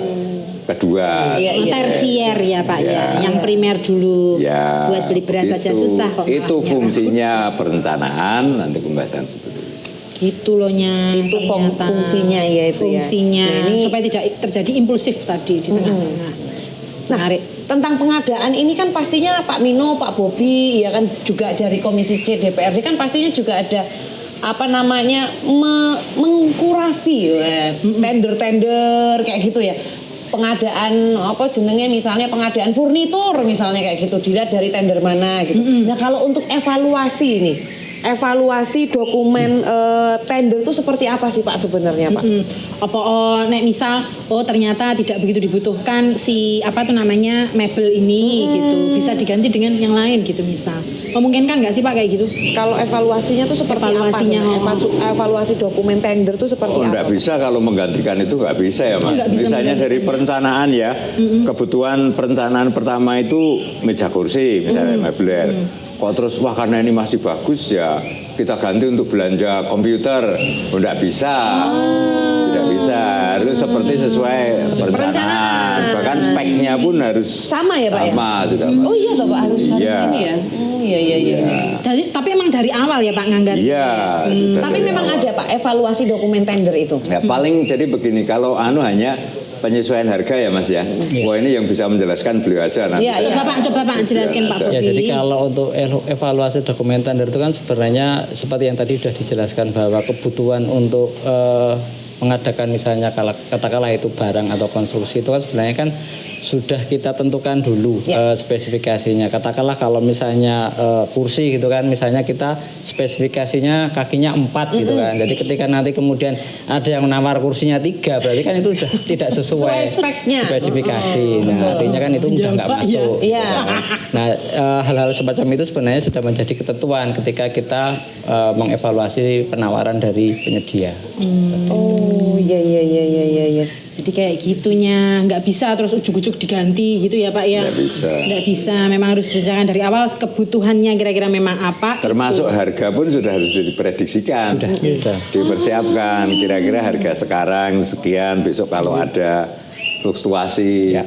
kedua. Tersier ya Pak ya, yang primer dulu. Buat beli beras saja susah kok. Itu fungsinya perencanaan, nanti pembahasan seperti itu. Gitu loh nya. Itu fungsinya ya itu fungsinya, ya. Nah, ini supaya tidak terjadi impulsif tadi di tengah-tengah. Nah, tentang pengadaan ini kan pastinya Pak Mino, Pak Bobi, ya kan juga dari Komisi C DPRD kan pastinya juga ada apa namanya mengkurasi tender-tender kayak gitu ya. Pengadaan apa jenenge misalnya pengadaan furnitur misalnya kayak gitu dilihat dari tender mana gitu. Nah, kalau untuk evaluasi nih, evaluasi dokumen tender itu seperti apa sih Pak sebenarnya Pak? Apa nek misal ternyata tidak begitu dibutuhkan si apa tuh namanya mebel ini gitu, bisa diganti dengan yang lain gitu misal. Memungkinkan nggak sih Pak kayak gitu? Kalau evaluasinya tuh seperti Evaluasinya, apa? Evaluasi dokumen tender tuh seperti apa? Enggak bisa kalau menggantikan itu nggak bisa ya Mas. Misalnya dari perencanaan ya, kebutuhan perencanaan pertama itu meja kursi misalnya mebel. Kok terus wah karena ini masih bagus ya kita ganti untuk belanja komputer. Enggak bisa. Tidak bisa. Harus seperti sesuai perencanaan. Bahkan speknya pun harus sama ya Pak sama, ya? sudah Pak. Oh iya Pak harus ini ya. Iya. Tapi emang dari awal ya Pak nganggar. Iya. Tapi memang ada Pak evaluasi dokumen tender itu. Ya paling jadi begini, kalau hanya penyesuaian harga ya Mas ya. Wah ini yang bisa menjelaskan beliau aja nanti. Coba Pak jelaskan Pak Bobi. Ya jadi kalau untuk evaluasi dokumen tender itu kan sebenarnya seperti yang tadi sudah dijelaskan bahwa kebutuhan untuk mengadakan misalnya katakanlah itu barang atau konstruksi itu kan sebenarnya kan sudah kita tentukan dulu spesifikasinya. Katakanlah kalau misalnya kursi gitu kan, misalnya kita spesifikasinya kakinya 4 gitu kan. Jadi ketika nanti kemudian ada yang menawar kursinya 3, berarti kan itu sudah tidak sesuai spesifikasi. Nah artinya kan itu udah nggak masuk. Nah hal-hal semacam itu sebenarnya sudah menjadi ketentuan ketika kita mengevaluasi penawaran dari penyedia. Oh iya. Jadi kayak gitunya, nggak bisa terus ujuk-ujuk diganti gitu ya Pak ya? Nggak bisa, memang harus direncanakan dari awal kebutuhannya kira-kira memang apa. Termasuk harga pun sudah harus diprediksikan, sudah dipersiapkan. Kira-kira harga sekarang sekian, besok kalau ada fluktuasi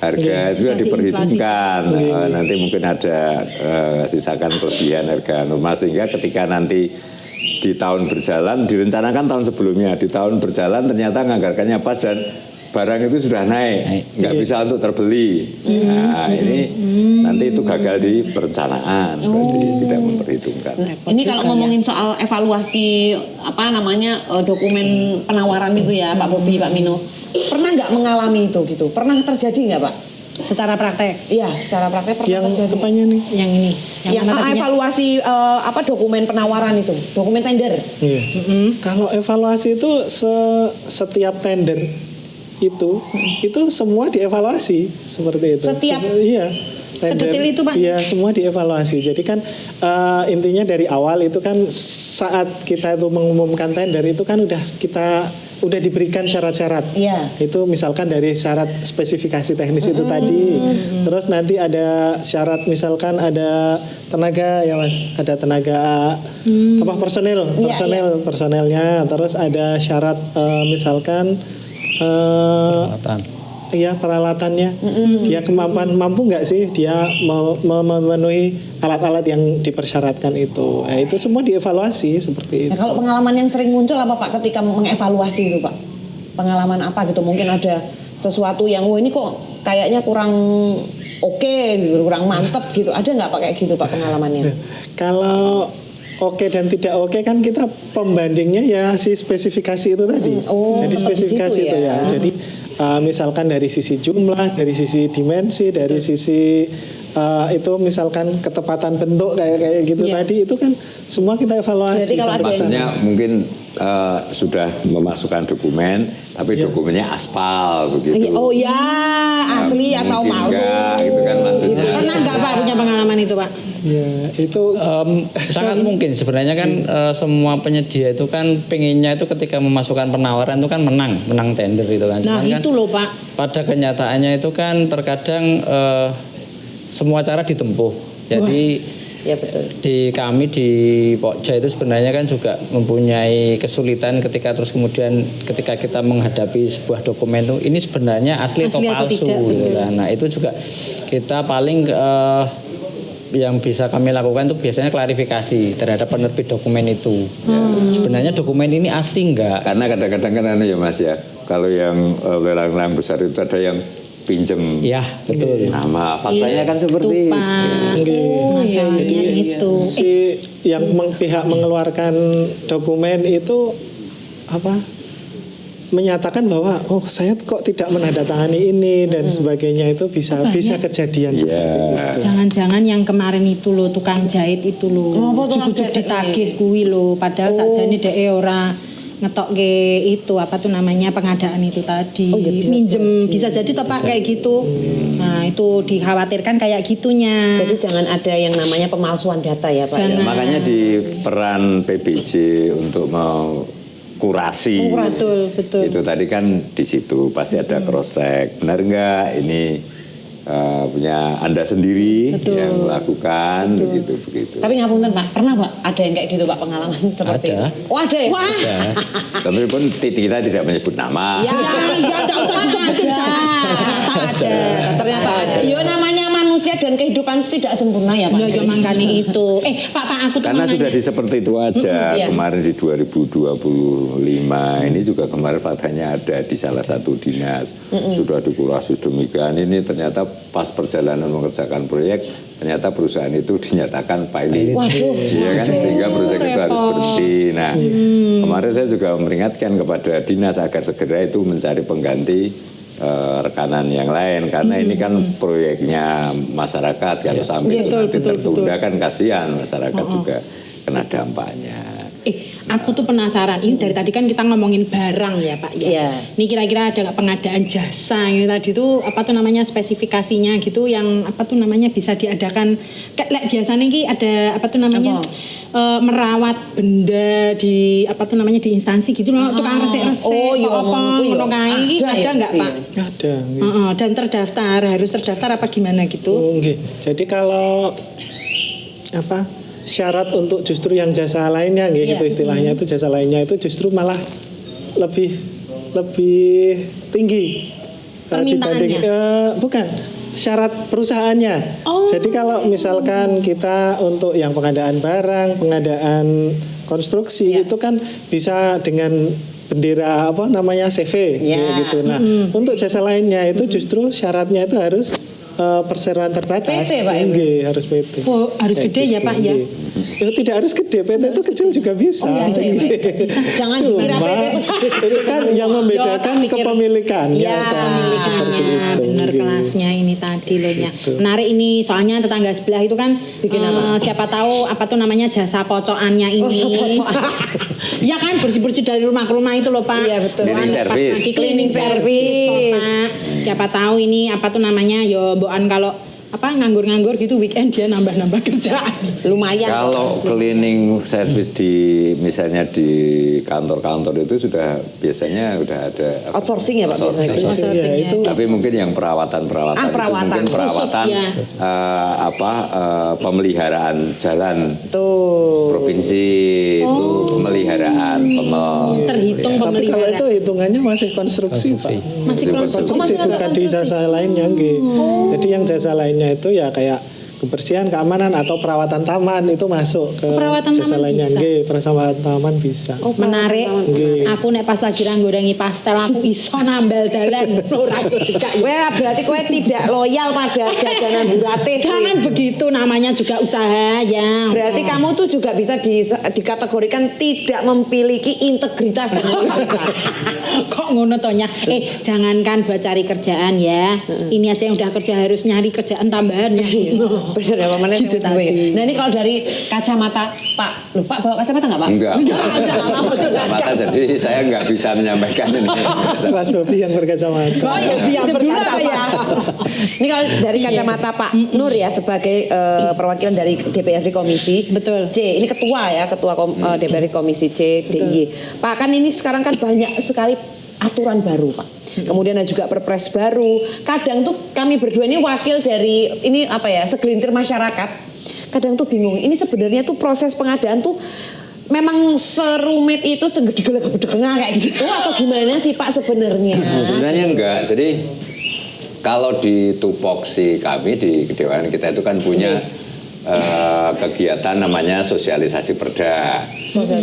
harga juga Inflasi, diperhitungkan. Nanti mungkin ada sisakan kelebihan harga normal, sehingga ketika nanti di tahun berjalan, direncanakan tahun sebelumnya, di tahun berjalan ternyata anggarannya pas dan barang itu sudah naik, nggak bisa untuk terbeli. Nah, ini nanti itu gagal di perencanaan, berarti tidak memperhitungkan. Ini kalau ngomongin soal evaluasi dokumen penawaran itu ya Pak Bobi, Pak Mino, pernah nggak mengalami itu gitu? Pernah terjadi nggak Pak? Secara praktek. Iya, secara praktek pernah Yang terjadi. tepatnya nih. Yang ini. Yang mana tadinya? evaluasi dokumen penawaran itu, dokumen tender. Iya. Kalau evaluasi itu setiap tender itu semua dievaluasi seperti itu. Iya. Sedetil itu, Pak? Iya, semua dievaluasi. Jadi kan intinya dari awal itu kan saat kita itu mengumumkan tender itu kan udah diberikan syarat-syarat. Iya. Itu misalkan dari syarat spesifikasi teknis itu tadi. Terus nanti ada syarat misalkan ada tenaga ya Mas, ada tenaga personelnya. Terus ada syarat misalkan peralatannya. Dia mampu nggak sih dia memenuhi alat-alat yang dipersyaratkan itu. Itu semua dievaluasi seperti itu. Nah, kalau pengalaman yang sering muncul apa Pak ketika mengevaluasi itu Pak? Pengalaman apa gitu? Mungkin ada sesuatu yang ini kok kayaknya kurang oke, kurang mantep gitu. Ada nggak Pak kayak gitu Pak pengalamannya? Kalau oke dan tidak oke kan kita pembandingnya ya si spesifikasi itu tadi. Jadi spesifikasi itu ya. Jadi misalkan dari sisi jumlah, dari sisi dimensi, dari sisi itu misalkan ketepatan bentuk kayak gitu tadi itu kan semua kita evaluasi. Maksudnya mungkin sudah memasukkan dokumen, tapi dokumennya aspal begitu. Oh ya, asli atau palsu? Enggak, gitu kan maksudnya. Pernah nggak Pak punya pengalaman itu Pak? Ya itu sangat mungkin sebenarnya kan semua penyedia itu kan pengennya itu ketika memasukkan penawaran itu kan menang tender itu kan. Nah cuman itu kan, loh Pak. pada kenyataannya itu kan terkadang semua cara ditempuh. Jadi ya betul. Kami di Pokja itu sebenarnya kan juga mempunyai kesulitan ketika kita menghadapi sebuah dokumen itu ini sebenarnya asli atau palsu gitu kan. Nah itu juga kita paling yang bisa kami lakukan itu biasanya klarifikasi terhadap penerbit dokumen itu. Sebenarnya dokumen ini asli enggak? Karena kadang-kadang kan ya Mas ya, kalau yang lelang-lelang besar itu ada yang pinjem nama, faktanya kan seperti Jadi itu si yang pihak mengeluarkan dokumen itu menyatakan bahwa saya kok tidak menandatangani ini dan sebagainya itu bisa kejadian seperti itu. Jangan-jangan yang kemarin itu loh tukang jahit itu loh cukup ditagih kuwi loh padahal sakjane dhek ora ngetok ke itu pengadaan itu tadi minjem bisa jadi tepat kayak gitu. Nah itu dikhawatirkan kayak gitunya. Jadi jangan ada yang namanya pemalsuan data ya Pak. Ya, makanya di peran PBJ untuk kurasi. Betul. Itu tadi kan di situ pasti ada cross check. Benar enggak ini punya Anda sendiri yang melakukan begitu. Tapi ngapunten Pak, pernah Pak ada yang kayak gitu Pak pengalaman seperti ada. Oh ada ya? Wah. Tapi pun kita tidak menyebut nama. Ya enggak usah disebutin. Ternyata ada. Ya namanya manusia dan kehidupan itu tidak sempurna ya Pak. Ya makanya itu. Pak aku tuh karena sudah seperti itu aja. Kemarin di 2025 ini juga kemarin faktanya ada di salah satu dinas sudah dikurasi demikian. Ini ternyata pas perjalanan mengerjakan proyek ternyata perusahaan itu dinyatakan pilot. Iya kan sehingga proyek itu harus berhenti. Nah kemarin saya juga memperingatkan kepada dinas agar segera itu mencari pengganti rekanan yang lain karena ini kan proyeknya masyarakat kalau sampai itu nanti tertunda kan kasihan masyarakat juga kena dampaknya. Aku tuh penasaran, ini dari tadi kan kita ngomongin barang ya Pak ya. Ini kira-kira ada nggak pengadaan jasa ini tadi tuh spesifikasinya gitu yang bisa diadakan kayak biasanya ini ada merawat benda di di instansi gitu loh, tukang resik-resik ada nggak Pak? Ada. Dan harus terdaftar apa gimana gitu? Jadi kalau syarat untuk justru yang jasa lainnya gitu istilahnya itu jasa lainnya itu justru malah lebih tinggi dibanding bukan syarat perusahaannya. Jadi kalau misalkan kita untuk yang pengadaan barang, pengadaan konstruksi itu kan bisa dengan bendera apa namanya CV gitu. Nah, untuk jasa lainnya itu justru syaratnya itu harus perseroan terbatas. PT, Pak, Harus PT. Oh, harus gede ya, Pak ya? Itu tidak harus gede, PT itu kecil juga bisa. Jangan Cuma, dikira PT itu kan yang membedakan kepemilikannya. Ya, pemilikannya, bener kelasnya ini tadi loh ya. Menarik ini, soalnya tetangga sebelah itu kan bikin siapa tahu apa tuh namanya jasa pocokannya ini. Ya kan bersih-bersih dari rumah ke rumah itu loh Pak. Iya betul. Cleaning service. Pak. Siapa tahu ini apa tuh namanya yo boan kalau apa nganggur-nganggur gitu weekend dia nambah-nambah kerjaan. Lumayan. Kalau cleaning service di misalnya di kantor-kantor itu sudah biasanya udah ada outsourcing ya Pak biasanya. Ya, itu. Tapi mungkin yang perawatan-perawatan itu mungkin perawatan khusus, ya. Pemeliharaan jalan provinsi itu pemeliharaan terhitung Tapi kalau pemeliharaan. itu hitungannya masih konstruksi, Pak. Masih konstruksi bukan di jasa lainnya nggih. Jadi yang jasa lainnya itu ya kayak kebersihan, keamanan atau perawatan taman itu masuk ke Perawatan jasa taman lainnya. bisa. Nggih, perawatan taman bisa. Menarik. Nggih. Aku nek pas lagi nggorengi pastel aku iso nambal dalan ora iso juga. Wah, berarti kowe tidak loyal pada jajanan Burate. Jangan begitu, namanya juga usaha ya. Berarti kamu tuh juga bisa dikategorikan tidak memiliki integritas dan moralitas. Kok ngono tonya? Jangankan buat cari kerjaan ya. Ini aja yang udah kerja harus nyari kerjaan tambahan ya. Bener ya, Pak Manes. Gitu tadi. Nah ini kalau dari kacamata Pak, Pak bawa kacamata nggak Pak? enggak. Kacamata jadi saya nggak bisa menyampaikan ini. Mas Bobi yang berkacamata. Oh ya, yang berkacamata ya. Ini kalau dari kacamata Pak Nur ya sebagai perwakilan dari DPRD Komisi Betul. C. Ini ketua ya, ketua DPRD Komisi C DIY. Pak kan ini sekarang kan banyak sekali aturan baru Pak. Kemudian ada juga perpres baru. Kadang tuh kami berdua ini wakil dari ini apa ya segelintir masyarakat. Kadang tuh bingung. Ini sebenarnya tuh proses pengadaan tuh memang serumit itu segede-gedegengah kayak gitu atau gimana sih Pak sebenarnya? Sebenarnya enggak. Jadi kalau di tupoksi kami di kedewanan kita itu kan punya kegiatan namanya sosialisasi perda.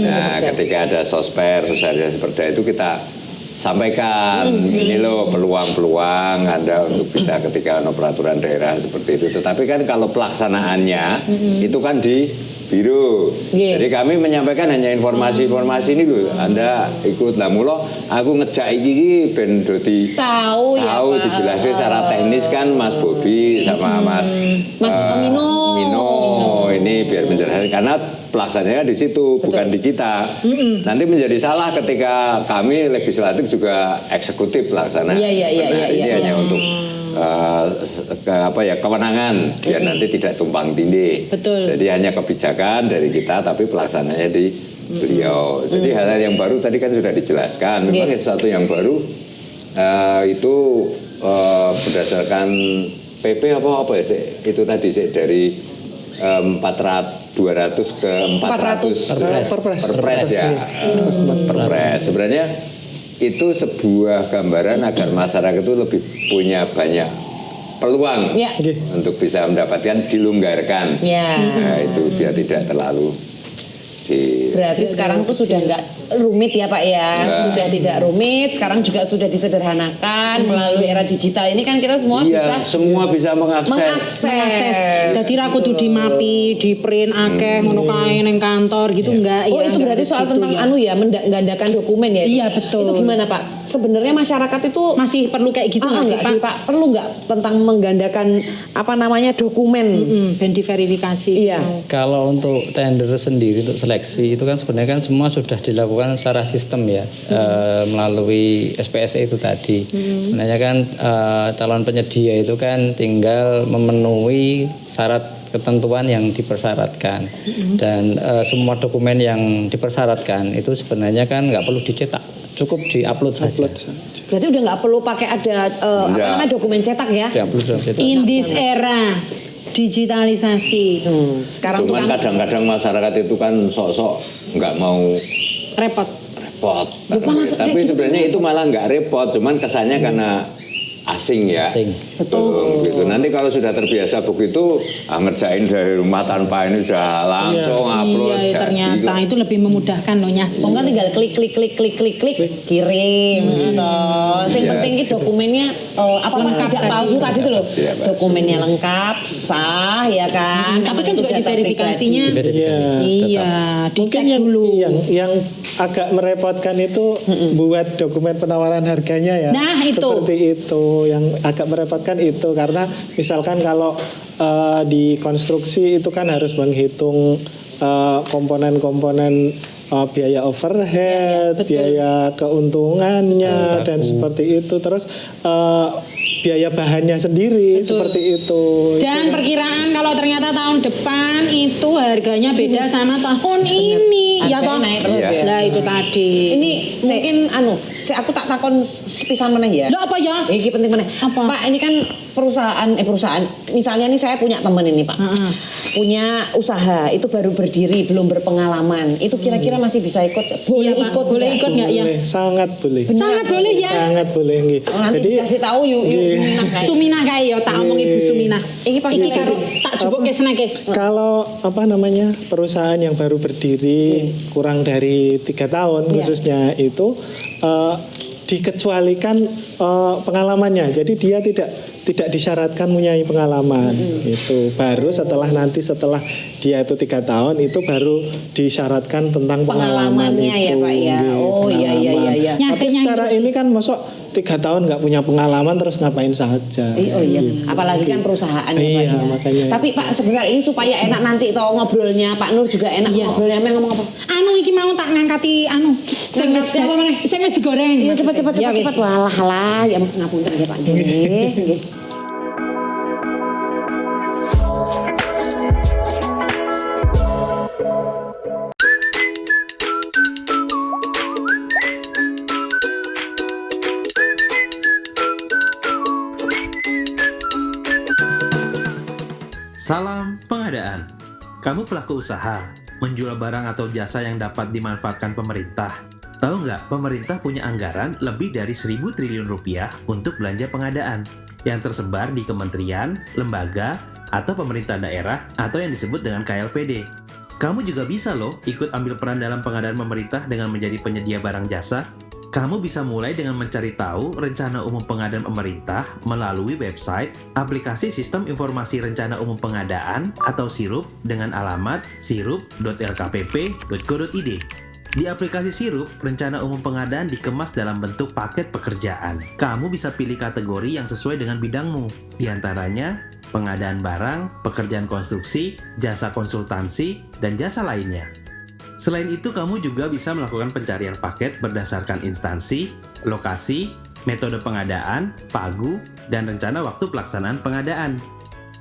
Nah, ketika ada sosper sosialisasi perda itu kita sampaikan ini loh peluang-peluang Anda untuk bisa ketika ada peraturan daerah seperti itu. Tetapi kan kalau pelaksanaannya itu kan di biro. Jadi kami menyampaikan hanya informasi-informasi ini loh. Anda ikut lah mulo aku ngejak iki ben dadi Tahu dijelasin secara teknis kan Mas Bobi sama Mas Mino ini biar menjelaskan karena pelaksananya di situ bukan di kita. Nanti menjadi salah ketika kami legislatif juga eksekutif pelaksana. Ini hanya untuk kewenangan biar nanti tidak tumpang tindih. Betul. Jadi hanya kebijakan dari kita tapi pelaksananya di beliau. Jadi hal-hal yang baru tadi kan sudah dijelaskan. Memang sesuatu yang baru itu berdasarkan PP apa ya sih? Itu tadi sih dari 200 ke 400 perpres ya. Perpres. Sebenarnya itu sebuah gambaran agar masyarakat itu lebih punya banyak peluang untuk bisa mendapatkan dilonggarkan. Nah, itu biar tidak terlalu Berarti sekarang tuh sudah nggak rumit ya Pak ya, sudah tidak rumit. Sekarang juga sudah disederhanakan melalui era digital ini kan kita semua bisa mengakses. Jadi ra kudu dimapi, di print akeh ngono kae ning kantor gitu enggak ya. Oh itu berarti soal gitu, tentang ya. menggandakan dokumen ya. Iya betul. Itu gimana Pak? Sebenarnya masyarakat itu masih perlu kayak gitu nggak sih Pak? Perlu nggak tentang menggandakan dokumen? Ben diverifikasi. Iya. Kalau untuk tender sendiri untuk seleksi itu kan sebenarnya kan semua sudah dilakukan secara sistem ya melalui SPSE itu tadi. Sebenarnya kan calon penyedia itu kan tinggal memenuhi syarat ketentuan yang dipersyaratkan dan semua dokumen yang dipersyaratkan itu sebenarnya kan nggak perlu dicetak, cukup diupload saja. Berarti udah nggak perlu pakai ada dokumen cetak ya? In this era digitalisasi. Sekarang cuman kadang-kadang masyarakat itu kan sok-sok nggak mau repot. Tapi sebenarnya itu malah nggak repot, cuman kesannya karena asing ya. Asing. Betul. Gitu. Nanti kalau sudah terbiasa begitu, ngerjain dari rumah tanpa ini sudah langsung upload. Iya, ternyata itu lebih memudahkan loh Nyas. Kok kan tinggal klik kirim toh. Yang penting ki dokumennya tidak palsu tadi tuh loh. Dokumennya lengkap, sah ya kan. Tapi kan juga diverifikasinya. Iya, Mungkin yang agak merepotkan itu buat dokumen penawaran harganya ya. Nah, itu. Seperti itu yang agak merepotkan itu karena misalkan kalau di konstruksi itu kan harus menghitung komponen-komponen biaya overhead, biaya keuntungannya dan seperti itu, terus biaya bahannya sendiri seperti itu. Dan perkiraan kalau ternyata tahun depan itu harganya beda sama tahun ini, ya toh? Naik terus ya. Nah itu tadi. Ini mungkin aku tak takon pisan meneh ya. Loh apa ya? Iki penting meneh. Pak, ini kan perusahaan. Misalnya nih saya punya teman ini Pak. Punya usaha, itu baru berdiri, belum berpengalaman. Itu kira-kira masih bisa ikut? Boleh ikut? Boleh ikut nggak ya? Sangat boleh. Sangat boleh ya. Sangat boleh nggih. Nanti kasih tahu yuk Suminah kae ya, tak omong Ibu Suminah. Iki karo tak jupuk ke senake. Kalau perusahaan yang baru berdiri kurang dari 3 tahun khususnya itu dikecualikan pengalamannya. Jadi dia tidak disyaratkan mempunyai pengalaman. Itu baru setelah dia itu 3 tahun itu baru disyaratkan tentang pengalaman itu. Ya Pak ya. Oh iya. Tapi secara ini kan masuk 3 tahun nggak punya pengalaman terus ngapain saja. Oh iya. Apalagi kan perusahaan ya Pak. Iya, makanya. Tapi Pak sebentar ini supaya enak nanti toh ngobrolnya, Pak Nur juga enak ngobrolnya. Ngomong apa? Iki mau tak ngangkati sing wis digoreng. Iya cepet. Walah ya ngapunten nggih Pak nggih. Salam pengadaan. Kamu pelaku usaha, menjual barang atau jasa yang dapat dimanfaatkan pemerintah. Tahu nggak, pemerintah punya anggaran lebih dari 1.000 triliun rupiah untuk belanja pengadaan yang tersebar di kementerian, lembaga, atau pemerintah daerah atau yang disebut dengan KLPD. Kamu juga bisa loh ikut ambil peran dalam pengadaan pemerintah dengan menjadi penyedia barang jasa. Kamu bisa mulai dengan mencari tahu rencana umum pengadaan pemerintah melalui website aplikasi Sistem Informasi Rencana Umum Pengadaan atau SIRUP dengan alamat sirup.lkpp.go.id. Di aplikasi SIRUP, rencana umum pengadaan dikemas dalam bentuk paket pekerjaan. Kamu bisa pilih kategori yang sesuai dengan bidangmu, di antaranya pengadaan barang, pekerjaan konstruksi, jasa konsultansi, dan jasa lainnya. Selain itu, kamu juga bisa melakukan pencarian paket berdasarkan instansi, lokasi, metode pengadaan, pagu, dan rencana waktu pelaksanaan pengadaan.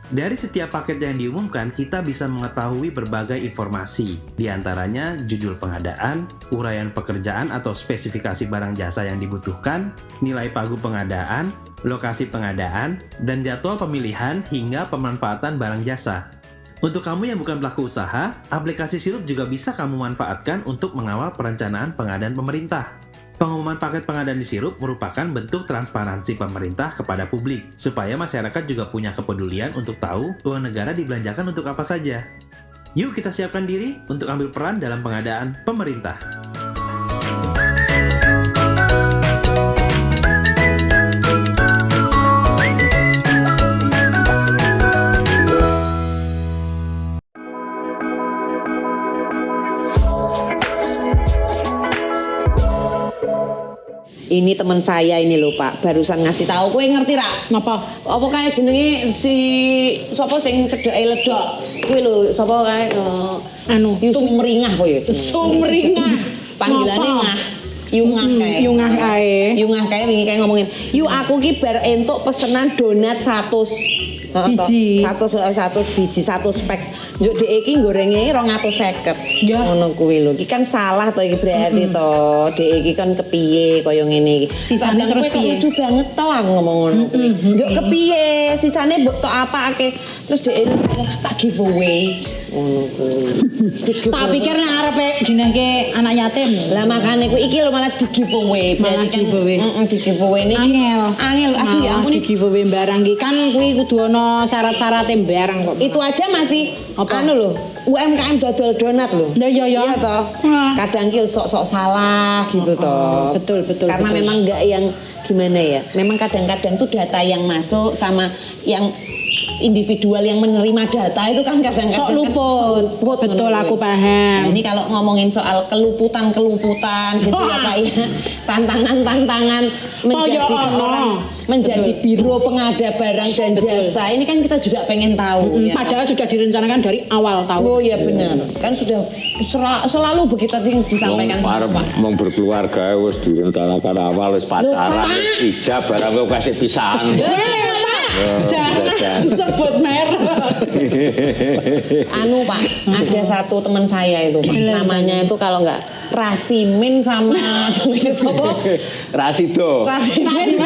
Dari setiap paket yang diumumkan, kita bisa mengetahui berbagai informasi, di antaranya judul pengadaan, uraian pekerjaan atau spesifikasi barang jasa yang dibutuhkan, nilai pagu pengadaan, lokasi pengadaan, dan jadwal pemilihan hingga pemanfaatan barang jasa. Untuk kamu yang bukan pelaku usaha, aplikasi SIRUP juga bisa kamu manfaatkan untuk mengawal perencanaan pengadaan pemerintah. Pengumuman paket pengadaan di SIRUP merupakan bentuk transparansi pemerintah kepada publik, supaya masyarakat juga punya kepedulian untuk tahu uang negara dibelanjakan untuk apa saja. Yuk kita siapkan diri untuk ambil peran dalam pengadaan pemerintah. Ini teman saya ini loh Pak, barusan ngasih tahu. Kowe ngerti ra? Napa? Apa kayak jenenge si sapa sing cedheke ledok? Kuwi lho, sapa kae Sumringah kowe ya. Sumringah. Panggilannya ngah. Yungah kae wingi kae ngomongin, "Yu aku ki bar entuk pesenan donat 100 biji. 100 biji 100 packs. Njuk dhek iki gorenge 250. Ya. Ngono kuwi lho. Iki kan salah to iki berarti to. Dhek iki kan kepiye kaya ngene iki. Sisane terus piye? Lucu banget to aku ngomong ngono kuwi. Njuk kepiye? Sisane mbok tok apake? Terus dhek tak giveaway. Ngono kuwi. Tak pikir nek arepe jenenge anak yatim. Lah makane kuwi iki lho malah di giveaway. Malah Berarti kan giveaway. di giveaway ini angel. Aduh ya ampun di giveaway barang iki kan kuwi kudu ana syarat-syarate barang kok. itu aja masih Apa? anu loh UMKM dodol donat loh. Lah iya ya. Iya toh. Nah. Kadang ki sok-sok salah gitu toh. Betul. Karena betul. memang enggak yang gimana ya. Memang kadang-kadang tuh data yang masuk sama yang individual yang menerima data itu kan kadang-kadang sok luput. Betul aku Nah, paham. ini kalau ngomongin soal keluputan gitu ya Pak ya. Tantangan menjadi ono. seorang menjadi biro pengada barang dan jasa. Ini kan kita juga pengen tahu ya. Padahal sudah direncanakan dari awal tahun. Oh iya benar. Kan sudah selalu begitu disampaikan sama Arep Pak. mau berkeluarga wis direncanakan awal wis pacaran, wis ijab barang kok kasih pisang. Jangan sebut merek. Anu Pak, ada satu teman saya itu Pak. Namanya itu kalau nggak Rasimin sama siapa? Rasido. Rasimin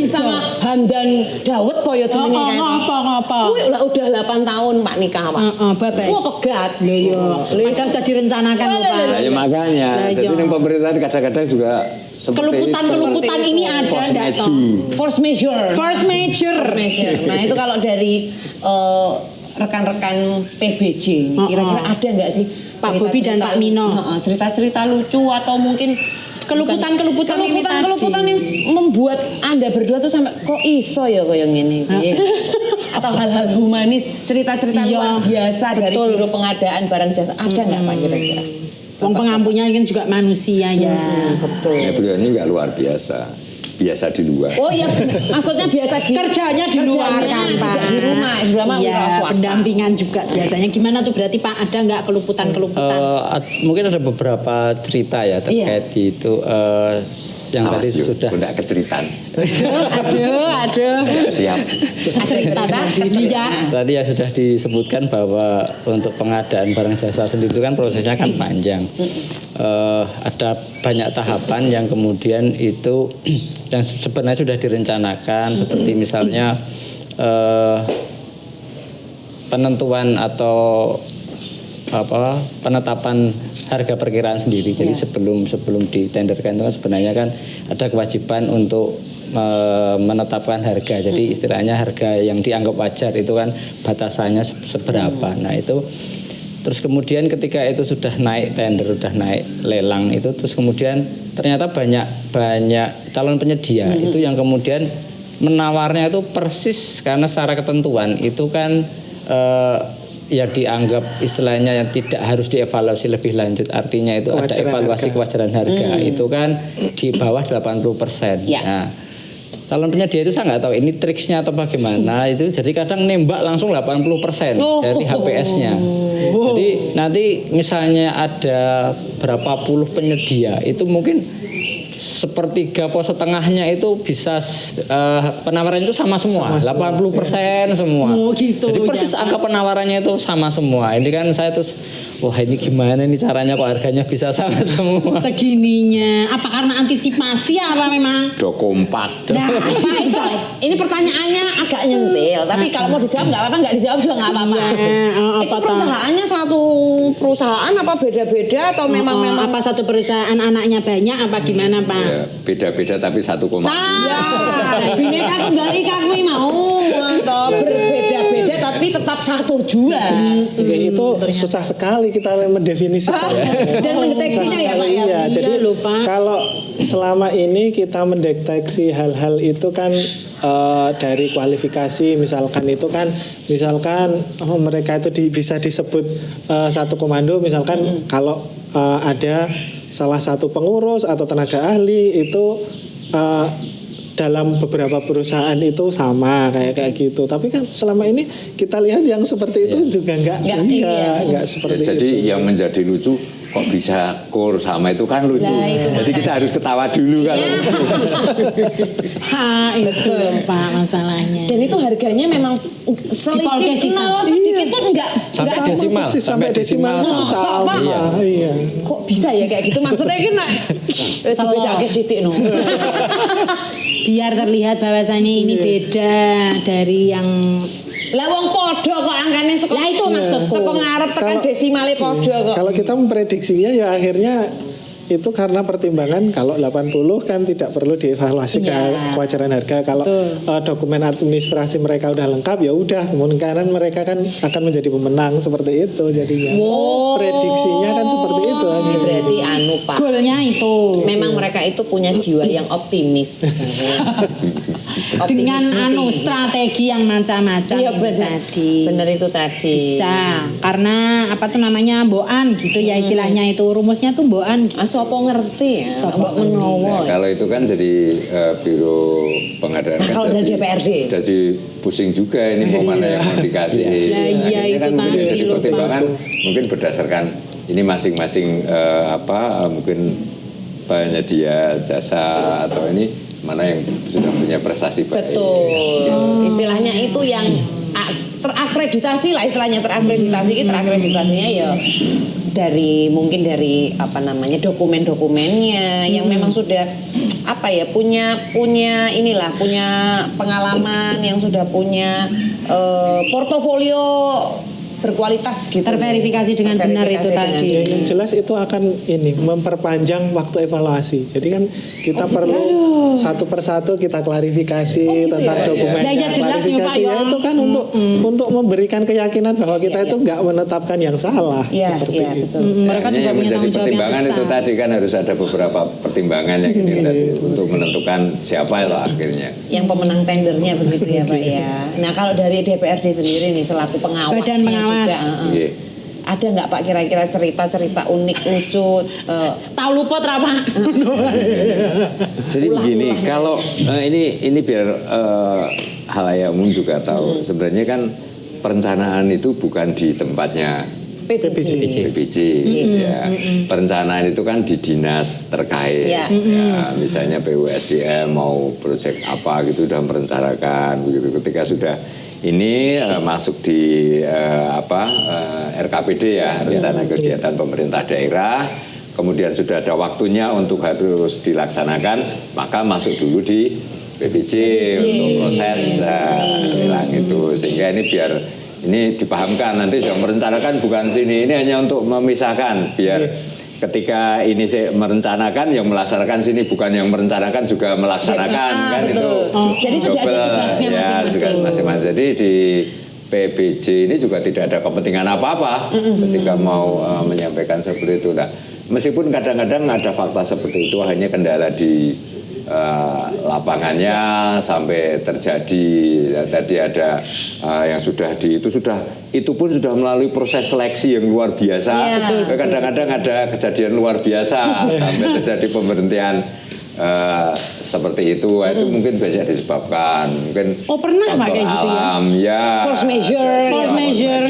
sama Hamdan Dawud poyo jenenge kae. Apa? Kuwi udah 8 tahun Pak nikah Pak. Bapak. Wah pegat. Lho yo. Padahal sudah direncanakan lho, Pak. Nah, ya makanya, Lah, jadi iya. yang pemerintahan kadang-kadang juga seperti Keluputan ini ada force enggak toh? majeure. Force majeure. First major. Nah itu kalau dari rekan-rekan PBJ, kira-kira ada nggak sih Pak Bobi dan Pak Mino? Cerita-cerita lucu atau mungkin Keluputan ini tadi. yang membuat Anda berdua tuh sampai kok iso ya kok yang ini atau hal-hal humanis, cerita-cerita Iya, luar biasa dari betul. biro pengadaan barang jasa ada nggak Pak kira-kira? Wong pengampunya kan juga manusia ya. Betul. Ya beliau ini nggak luar biasa, biasa di luar. Oh iya, maksudnya biasa di Kerjanya di luar kan, Pak. tidak di rumah wira Iya, swasta. pendampingan juga biasanya. Gimana tuh berarti Pak, ada nggak keluputan? Mungkin ada beberapa cerita ya terkait itu yang Awas, tadi yuk, sudah udah keceritaan. Aduh. Siap. Cerita ya. tadi ya sudah disebutkan bahwa untuk pengadaan barang jasa sendiri itu kan prosesnya kan panjang. Ada banyak tahapan yang kemudian itu yang sebenarnya sudah direncanakan seperti misalnya penentuan atau penetapan harga perkiraan sendiri. Jadi sebelum ditenderkan itu kan sebenarnya kan ada kewajiban untuk menetapkan harga. Jadi istilahnya harga yang dianggap wajar itu kan batasannya seberapa. Nah itu terus kemudian ketika itu sudah naik tender, sudah naik lelang itu terus kemudian ternyata banyak calon penyedia itu yang kemudian menawarnya itu persis karena secara ketentuan itu kan ya dianggap istilahnya yang tidak harus dievaluasi lebih lanjut, artinya itu ada evaluasi kewajaran harga itu kan di bawah 80%. Nah, calon penyedia itu saya nggak tahu ini triksnya atau bagaimana itu jadi kadang nembak langsung 80% dari HPS-nya. Jadi nanti misalnya ada berapa puluh penyedia itu mungkin sepertiga atau setengahnya itu bisa penawaran itu sama semua. 80% semua. Oh, gitu, jadi persis angka penawarannya itu sama semua. Ini kan saya terus wah ini gimana nih caranya kok harganya bisa sama semua. Segininya. Apa karena antisipasi apa memang? Do kompak. Nah, Pak, ini pertanyaannya agak nyentil, tapi kalau mau dijawab nggak apa-apa, nggak dijawab juga nggak apa-apa. Itu perusahaannya satu perusahaan apa beda-beda atau memang apa satu perusahaan anaknya banyak apa gimana Pak? Ya, beda-beda tapi 1,2. Nah, Bhinneka Tunggal Ika kuwi mau atau berbeda-beda tapi tetap satu jua. Ya, itu susah sekali kita mendefinisikan. Dan mendeteksinya ya Pak ya. Iya, jadi kalau selama ini kita mendeteksi hal-hal itu kan dari kualifikasi misalkan mereka itu bisa disebut satu komando misalkan kalau ada salah satu pengurus atau tenaga ahli itu dalam beberapa perusahaan itu sama kayak gitu. Tapi kan selama ini kita lihat yang seperti itu juga enggak seperti itu. Jadi yang menjadi lucu kok bisa kur sama itu kan lucu. Jadi kita harus ketawa dulu kalau lucu. Itu Pak masalahnya. Dan itu harganya memang selisih nol sedikit pun enggak Sampai desimal sama. Iya. Kok bisa ya kayak gitu maksudnya kan beda ke sithik no. biar terlihat bahwasannya ini beda dari yang Lah wong podo kok angkane saka. Lah itu maksudku. Saka ngarep tekan desimale podo kok. Kalau kita memprediksinya ya akhirnya itu karena pertimbangan kalau 80 kan tidak perlu dievaluasi kewajaran harga. Kalau dokumen administrasi mereka udah lengkap ya udah kemungkinan mereka kan akan menjadi pemenang seperti itu jadinya. Prediksinya kan seperti itu. Ini berarti anu Pak. Goalnya itu. Memang mereka itu punya jiwa yang optimis. Dengan strategi yang macam-macam. Iya benar. Benar itu tadi. Bisa. Karena apa tuh namanya boan gitu ya istilahnya itu rumusnya tuh boan. Sopo ngerti ya, Sopo menawa. Nah, kalau itu kan jadi biro pengadaan kan kalau dari DPRD jadi pusing juga ini mau mana yang mau dikasih. Iya itu kan mungkin tadi jadi pertimbangan mungkin berdasarkan ini masing-masing mungkin penyedia jasa atau ini mana yang sudah punya prestasi baik. Betul. Istilahnya itu yang terakreditasi lah istilahnya terakreditasinya ya mungkin dari apa namanya dokumen-dokumennya yang memang sudah apa ya punya pengalaman yang sudah punya portofolio berkualitas gitu. Terverifikasi dengan benar itu tadi. Yang jelas itu akan memperpanjang waktu evaluasi. Jadi kan kita perlu satu persatu kita klarifikasi tentang dokumennya. Klarifikasinya itu kan untuk memberikan keyakinan bahwa kita itu nggak menetapkan yang salah seperti itu. Mereka juga punya menjadi tanggung jawab pertimbangan yang itu besar. tadi kan harus ada beberapa pertimbangan yang ini tadi untuk menentukan siapa lah akhirnya. Yang pemenang tendernya begitu ya Pak ya. Nah kalau dari DPRD sendiri nih selaku pengawasnya Badan pengawas. juga, ada nggak Pak kira-kira cerita-cerita unik lucu? Tahu luput apa? Jadi begini, kalau ini biar halayak umum juga tahu. Sebenarnya kan perencanaan itu bukan di tempatnya PPJ. Ya. Perencanaan itu kan di dinas terkait. Ya, misalnya PUSDM mau proyek apa gitu sudah merencanakan begitu. Ketika sudah ini masuk di RKPD ya, rencana kegiatan pemerintah daerah. Kemudian sudah ada waktunya untuk harus dilaksanakan, maka masuk dulu di PPJ untuk proses lelang itu. Sehingga ini biar ini dipahamkan nanti yang merencanakan bukan sini, ini hanya untuk memisahkan biar ketika ini saya merencanakan yang melaksanakan sini, bukan yang merencanakan juga melaksanakan kan betul. Itu jadi sudah ada tugasnya masing-masing. Jadi di PBJ ini juga tidak ada kepentingan apa-apa ketika mau menyampaikan seperti itu. Nah, meskipun kadang-kadang ada fakta seperti itu, hanya kendala di lapangannya sampai terjadi tadi ada yang itu pun sudah melalui proses seleksi yang luar biasa. Kadang-kadang ada kejadian luar biasa sampai terjadi pemberhentian seperti itu mungkin banyak disebabkan mungkin pernah Pak kayak gitu ya force measure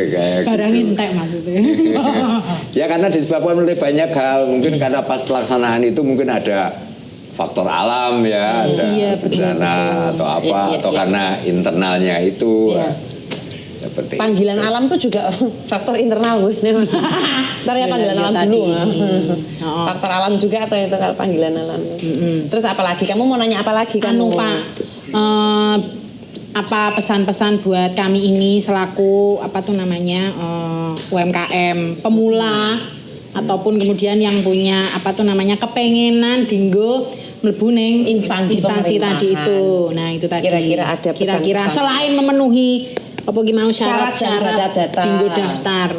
kayak barang gitu. intek maksudnya. Ya karena disebabkan oleh banyak hal, mungkin karena pas pelaksanaan itu mungkin ada faktor alam ya, ada bencana atau apa atau karena internalnya itu seperti panggilan itu. Alam tuh juga faktor internal gue. Ntar ya panggilan alam dulu. Faktor alam juga atau itu kalau panggilan alam. Terus apalagi kamu mau nanya apa lagi kan Pak? Apa pesan-pesan buat kami ini selaku UMKM pemula ataupun kemudian yang punya kepengenan dinggo mlebu ning instansi tadi itu. Nah, itu tadi. Kira-kira ada kira-kira selain memenuhi apa gimana syarat-syarat tinggal daftar.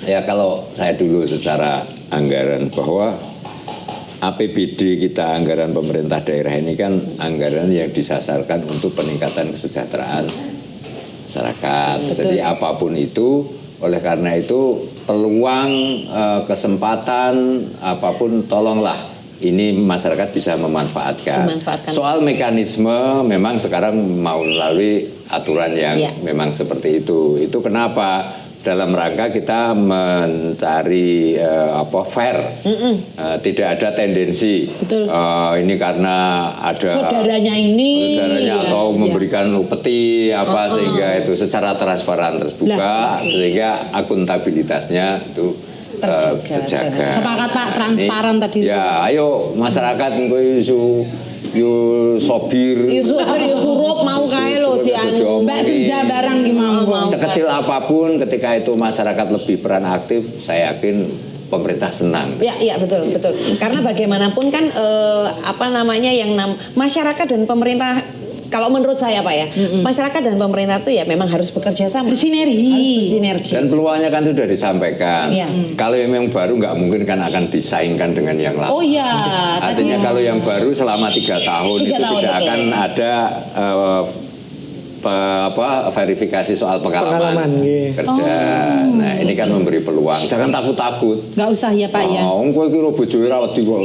Ya kalau saya dulu secara anggaran bahwa APBD kita anggaran pemerintah daerah ini kan anggaran yang disasarkan untuk peningkatan kesejahteraan masyarakat. Betul. Jadi apapun itu, oleh karena itu peluang kesempatan apapun tolonglah ini masyarakat bisa memanfaatkan. Soal mekanisme memang sekarang mau melalui aturan yang memang seperti itu. Itu kenapa dalam rangka kita mencari fair. Tidak ada tendensi ini karena ada saudaranya atau memberikan upeti sehingga itu secara transparan terbuka sehingga akuntabilitasnya itu terjaga. Sepakat Pak, transparan tadi. Ya, ayo masyarakat isu yo sobir. Yo surup mau kae lho dianu. Mbak Senja barang ki mau. Sekecil apapun ketika itu masyarakat lebih peran aktif, saya yakin pemerintah senang. Iya betul. Karena bagaimanapun kan masyarakat dan pemerintah, kalau menurut saya Pak ya, masyarakat dan pemerintah itu ya memang harus bekerja sama, bersinergi. Dan peluangnya kan sudah disampaikan. Iya. Kalau yang baru nggak mungkin kan akan disaingkan dengan yang lama. Oh iya. Artinya kalau yang baru selama 3 tahun itu tidak betul. akan ada verifikasi soal pengalaman kerja. Nah ini kan memberi peluang. Jangan takut-takut. Nggak usah ya Pak ya. Kowe kira bojoe ra wedi kok.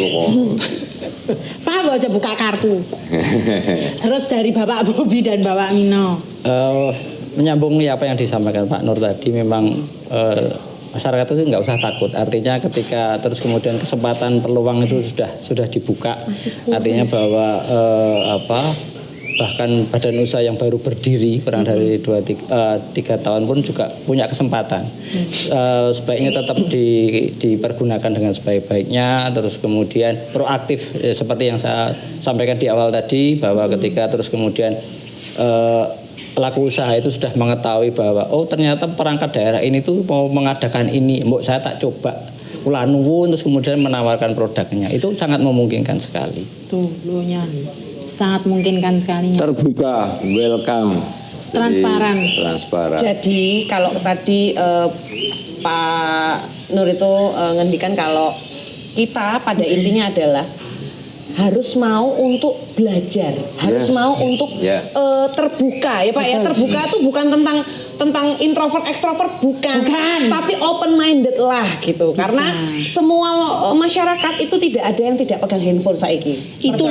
Pak aja buka kartu. Terus dari Bapak Bobi dan Bapak Mino. Menyambung apa yang disampaikan Pak Nur tadi, memang masyarakat itu nggak usah takut. Artinya ketika terus kemudian kesempatan peluang itu sudah dibuka, artinya bahwa bahkan badan usaha yang baru berdiri kurang dari 2-3 tahun pun juga punya kesempatan. Sebaiknya tetap dipergunakan dengan sebaik-baiknya, terus kemudian proaktif seperti yang saya sampaikan di awal tadi, bahwa ketika terus kemudian pelaku usaha itu sudah mengetahui bahwa ternyata perangkat daerah ini tuh mau mengadakan ini, saya tak coba kula nuwun, terus kemudian menawarkan produknya, itu sangat memungkinkan sekali. Tuh lonya sangat memungkinkan sekali. Terbuka, welcome. Transparan. Jadi kalau tadi Pak Nur itu ngendikan kalau kita pada intinya adalah harus mau untuk belajar, harus mau untuk terbuka ya Pak ya. Terbuka itu bukan tentang introvert ekstrovert bukan, tapi open minded lah gitu. Bisa. Karena semua masyarakat itu tidak ada yang tidak pegang handphone saiki. Itu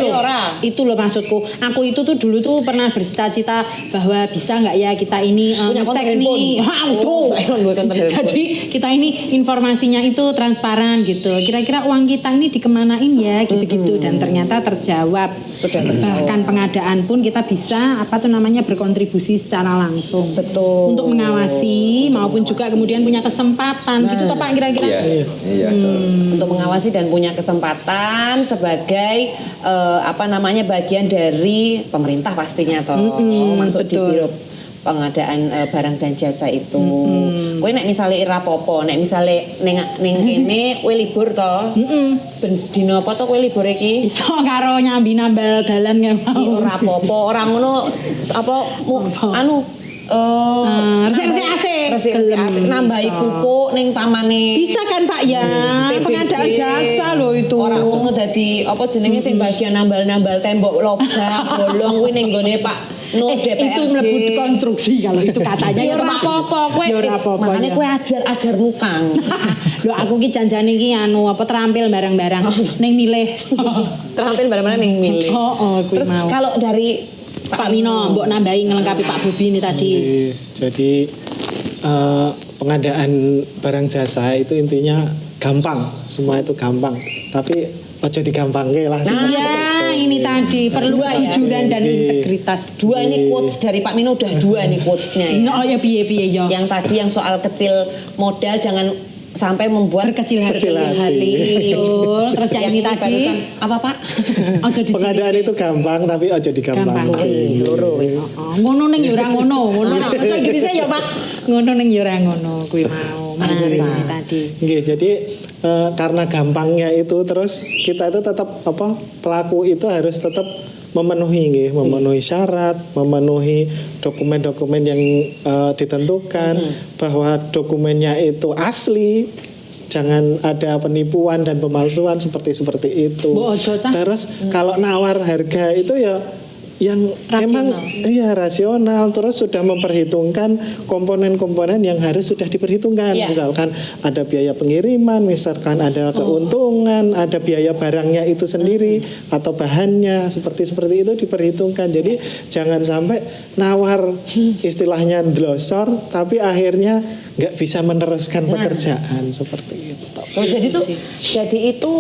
loh maksudku. Aku itu tuh dulu tuh pernah bercita-cita bahwa bisa nggak ya kita ini ngecek nih. Jadi kita ini informasinya itu transparan gitu. Kira-kira uang kita ini dikemanain ya gitu-gitu, dan ternyata terjawab. Bahkan pengadaan pun kita bisa berkontribusi secara langsung. Betul. Untuk mengawasi maupun juga kemudian punya kesempatan gitu toh Pak kira-kira. Iya. Untuk mengawasi dan punya kesempatan sebagai bagian dari pemerintah pastinya toh. Masuk di biro pengadaan barang dan jasa itu. Kowe nek misale ira apa-apa, nek misale ning kene kowe libur toh. Ben dina apa to kowe libur iki? Iso karo nyambi nambal dalan ya mau. Ora apa-apa, ora ngono resik nambahi pupuk ning pamane. Bisa kan Pak ya? Pengadaan jasa loh itu. Ora ngono dadi sing bagian nambal-nambal tembok lobak bolong kuwi ning gone Pak Nur DPRD. Itu mlebu konstruksi kalau itu katanya. Ya ora apa-apa kowe. Makane kowe ajar nukang. Lho aku ki janjane ki terampil barang-barang ning milih. Terampil barang-barang ning milih. Terus kalau dari Pak Mino, mbok nambahi ngelengkapi Pak Bobi ini tadi. Jadi pengadaan barang jasa itu intinya gampang, semua itu gampang. Tapi ojo digampangke lah. Iya, ini tadi perlu kejujuran dan integritas. 2 ini quotes dari Pak Mino, udah 2 nih quotesnya ya. Oh ya piye ya. Yang tadi yang soal kecil modal jangan sampai membuat kecil hati. Betul. Terus yang ini tadi apa Pak? Pengadaan itu gampang tapi ojo digampangke. Lurus. Ngono ning yo ora ngono. Bahasa Inggrisnya ya Pak. Ngono ning yo ora ngono kuwi mau. Menarik ini tadi. Nggih, jadi karena gampangnya itu terus kita itu tetap pelaku itu harus tetap memenuhi syarat, memenuhi dokumen-dokumen yang ditentukan, bahwa dokumennya itu asli, jangan ada penipuan dan pemalsuan seperti itu. Terus kalau nawar harga itu ya yang emang rasional, terus sudah memperhitungkan komponen-komponen yang harus sudah diperhitungkan. Misalkan ada biaya pengiriman, misalkan ada keuntungan, ada biaya barangnya itu sendiri atau bahannya, seperti itu diperhitungkan. Jadi jangan sampai nawar istilahnya ndlosor tapi akhirnya nggak bisa meneruskan pekerjaan seperti itu. Jadi itu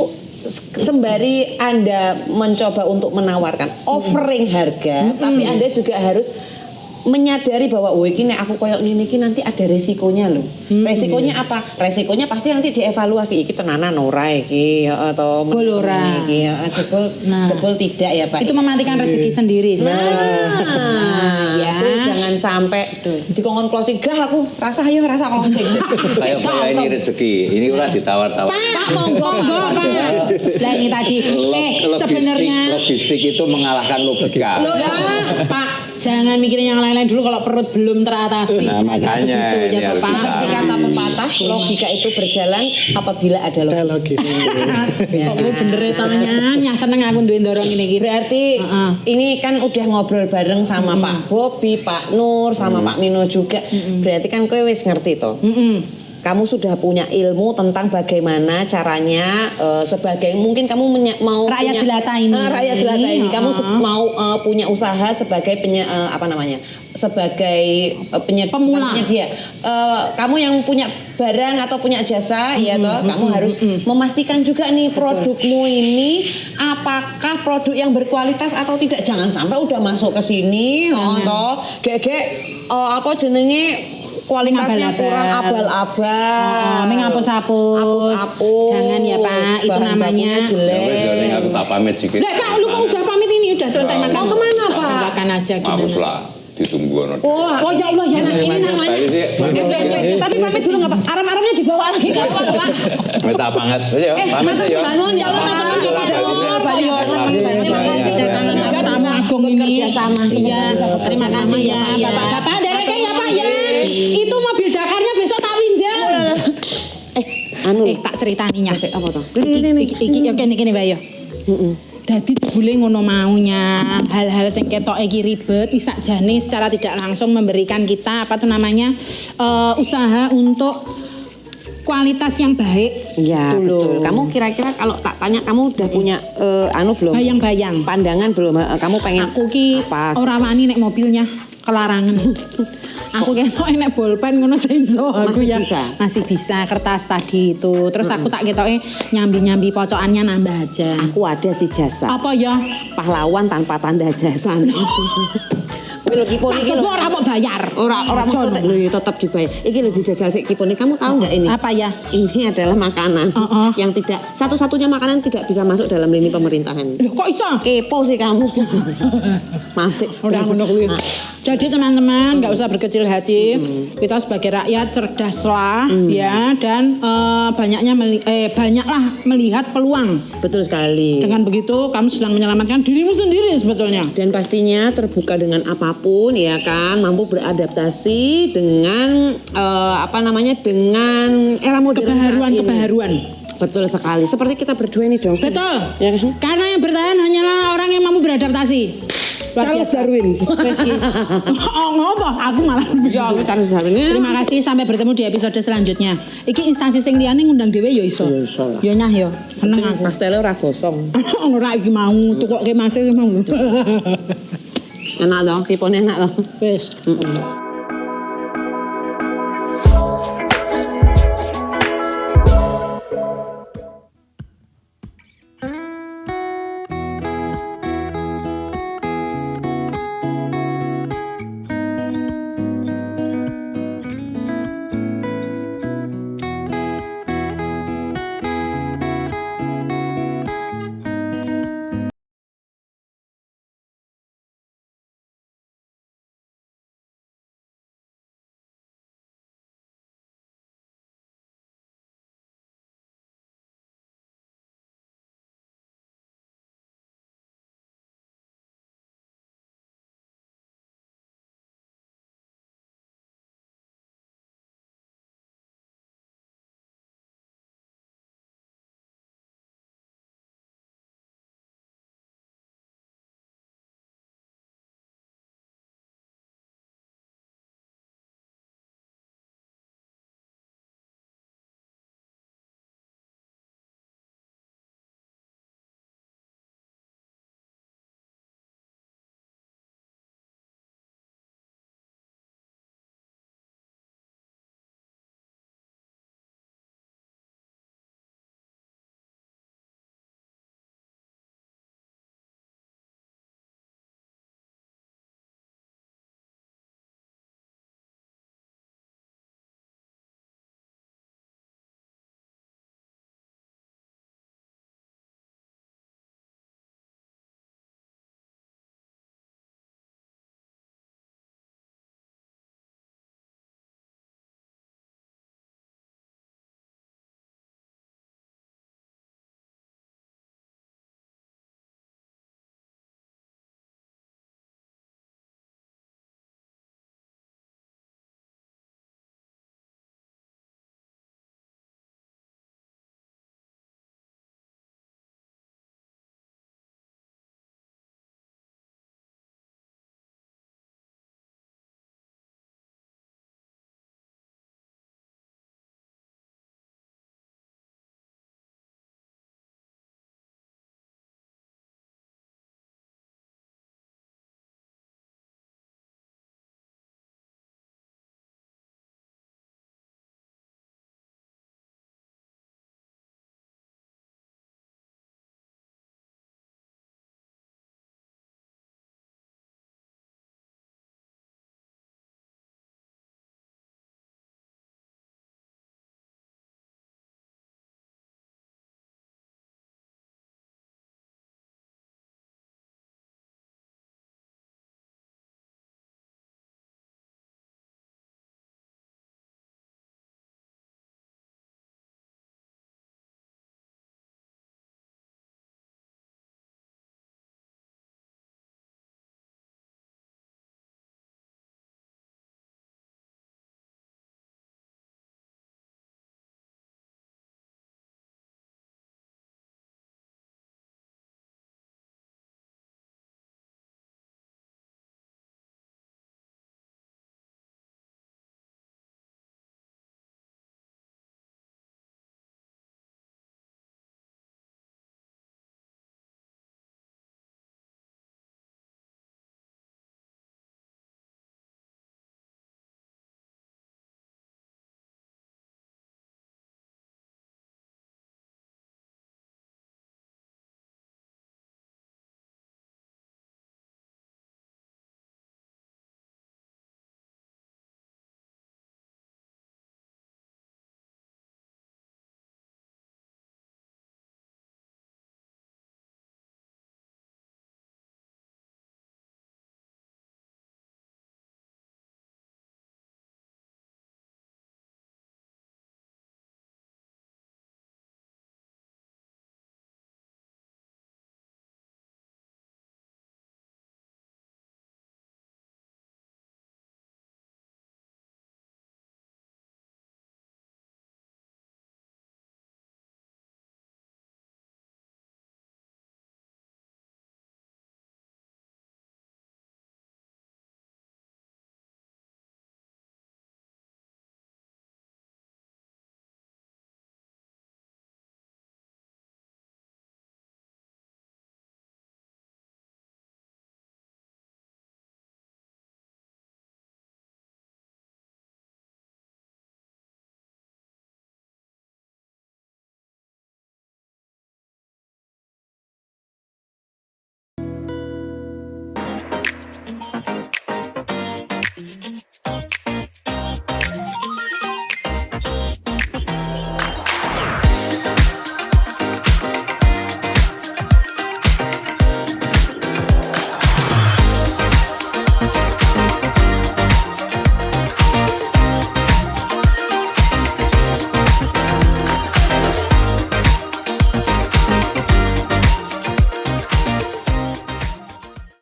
sembari Anda mencoba untuk menawarkan offering harga, tapi Anda juga harus menyadari bahwa iki nek aku koyo ngene iki nanti ada resikonya loh. Resikonya apa? Resikonya pasti nanti dievaluasi iki tenanan ora iki ya atau Jebol ora. iki ya jebol tidak ya Pak. Itu mematikan rezeki sendiri sih. Ya. Jangan sampai dikongkon closing gah aku rasa closing. Kayak ini rezeki, ini udah ditawar-tawar. Pak, monggo Pak. Lah ini tadi sebenarnya logistik itu mengalahkan logika. Loh ya, Pak, jangan mikirin yang lain-lain dulu kalau perut belum teratasi. Nah, makanya gitu, ini ya, harus Pak. Seperti kata pepatah, logika itu berjalan apabila ada logis. Kok gue bener ya seneng aku duwe dorong ini gitu. Berarti ini kan udah ngobrol bareng sama Pak Bobi, Pak Nur, sama Pak Mino juga. Berarti kan kowe wis ngerti toh. Kamu sudah punya ilmu tentang bagaimana caranya sebagai mungkin kamu mau Rakyat punya, jelata ini. rakyat jelata ini kamu mau punya usaha sebagai sebagai Pemula. penyedia. Kamu yang punya barang atau punya jasa ya toh kamu harus memastikan juga nih produkmu ini apakah produk yang berkualitas atau tidak. Jangan sampai udah masuk ke sini toh apa jenenge kualitasnya kurang abal-abal. Menghapus-hapus. Jangan ya Pak, itu namanya. Ya wes ning aku tak pamit sikit. Lah Pak, lu kok udah pamit ini udah selesai makan. Mau kemana Pak? Makan aja gimana. Harus lah ditunggu ono. Oh ya Allah ya Ini namanya. Tapi pamit dulu nggak Pak? Aram-aramnya dibawa lagi nggak apa-apa Pak. Minta banget. Ya, pamit ya. Ya Allah, terima kasih Datangan tamu agung ini. Bekerja sama Iya, terima kasih ya Bapak-bapak. Derek ya Pak ya. Itu mobil Dakarnya besok tak winjal. Tak ceritani nya. Apa toh? Iki yo kene Mbak yo. Dadi jebule ngono maunya hal-hal sing ketok iki ribet bisa jane secara tidak langsung memberikan kita apa tuh namanya usaha untuk kualitas yang baik. Iya betul. Kamu kira-kira kalau tak tanya kamu udah punya belum? Bayang-bayang. Pandangan belum? Kamu pengen Aku ki apa? ora wani nek mobilnya kelarangan. Aku ketok nek bolpen ngono iso aku Masih ya. bisa? Masih bisa kertas tadi itu. Terus aku tak ketoke nyambi-nyambi pocokannya nambah aja. Aku ada sih jasa. Apa ya? Pahlawan tanpa tanda jasa. Lho kipon iki Maksudmu lho. ora mau bayar. Ora maksud lho ya tetap dibayar. Iki lho dijajal sik kipon. Kamu tahu enggak ini? Apa ya? Ini adalah makanan yang tidak satu-satunya makanan tidak bisa masuk dalam lini pemerintahan. Loh kok iso? Kepo sih kamu. Maaf sih. Udah ngono kuwi. Jadi teman-teman nggak usah berkecil hati. Kita sebagai rakyat cerdaslah ya dan banyaklah melihat peluang. Betul sekali. Dengan begitu kamu sedang menyelamatkan dirimu sendiri sebetulnya. Dan pastinya terbuka dengan apapun ya kan, mampu beradaptasi dengan dengan era modern saat ini. Kebaharuan. Betul sekali. Seperti kita berdua ini dong. Betul. Ya kan? Karena yang bertahan hanyalah orang yang mampu beradaptasi. Charles Darwin. Oh ngopo? Aku malah. Ya, Charles Darwin. Terima kasih sampai bertemu di episode selanjutnya. Iki instansi sing liyane ngundang dhewe ya iso. Ya iso lah. Ya nyah ya. Seneng aku. Pastele ora gosong. Ora iki mau tukoke masih mau. Enak dong, tipone enak dong. Wis.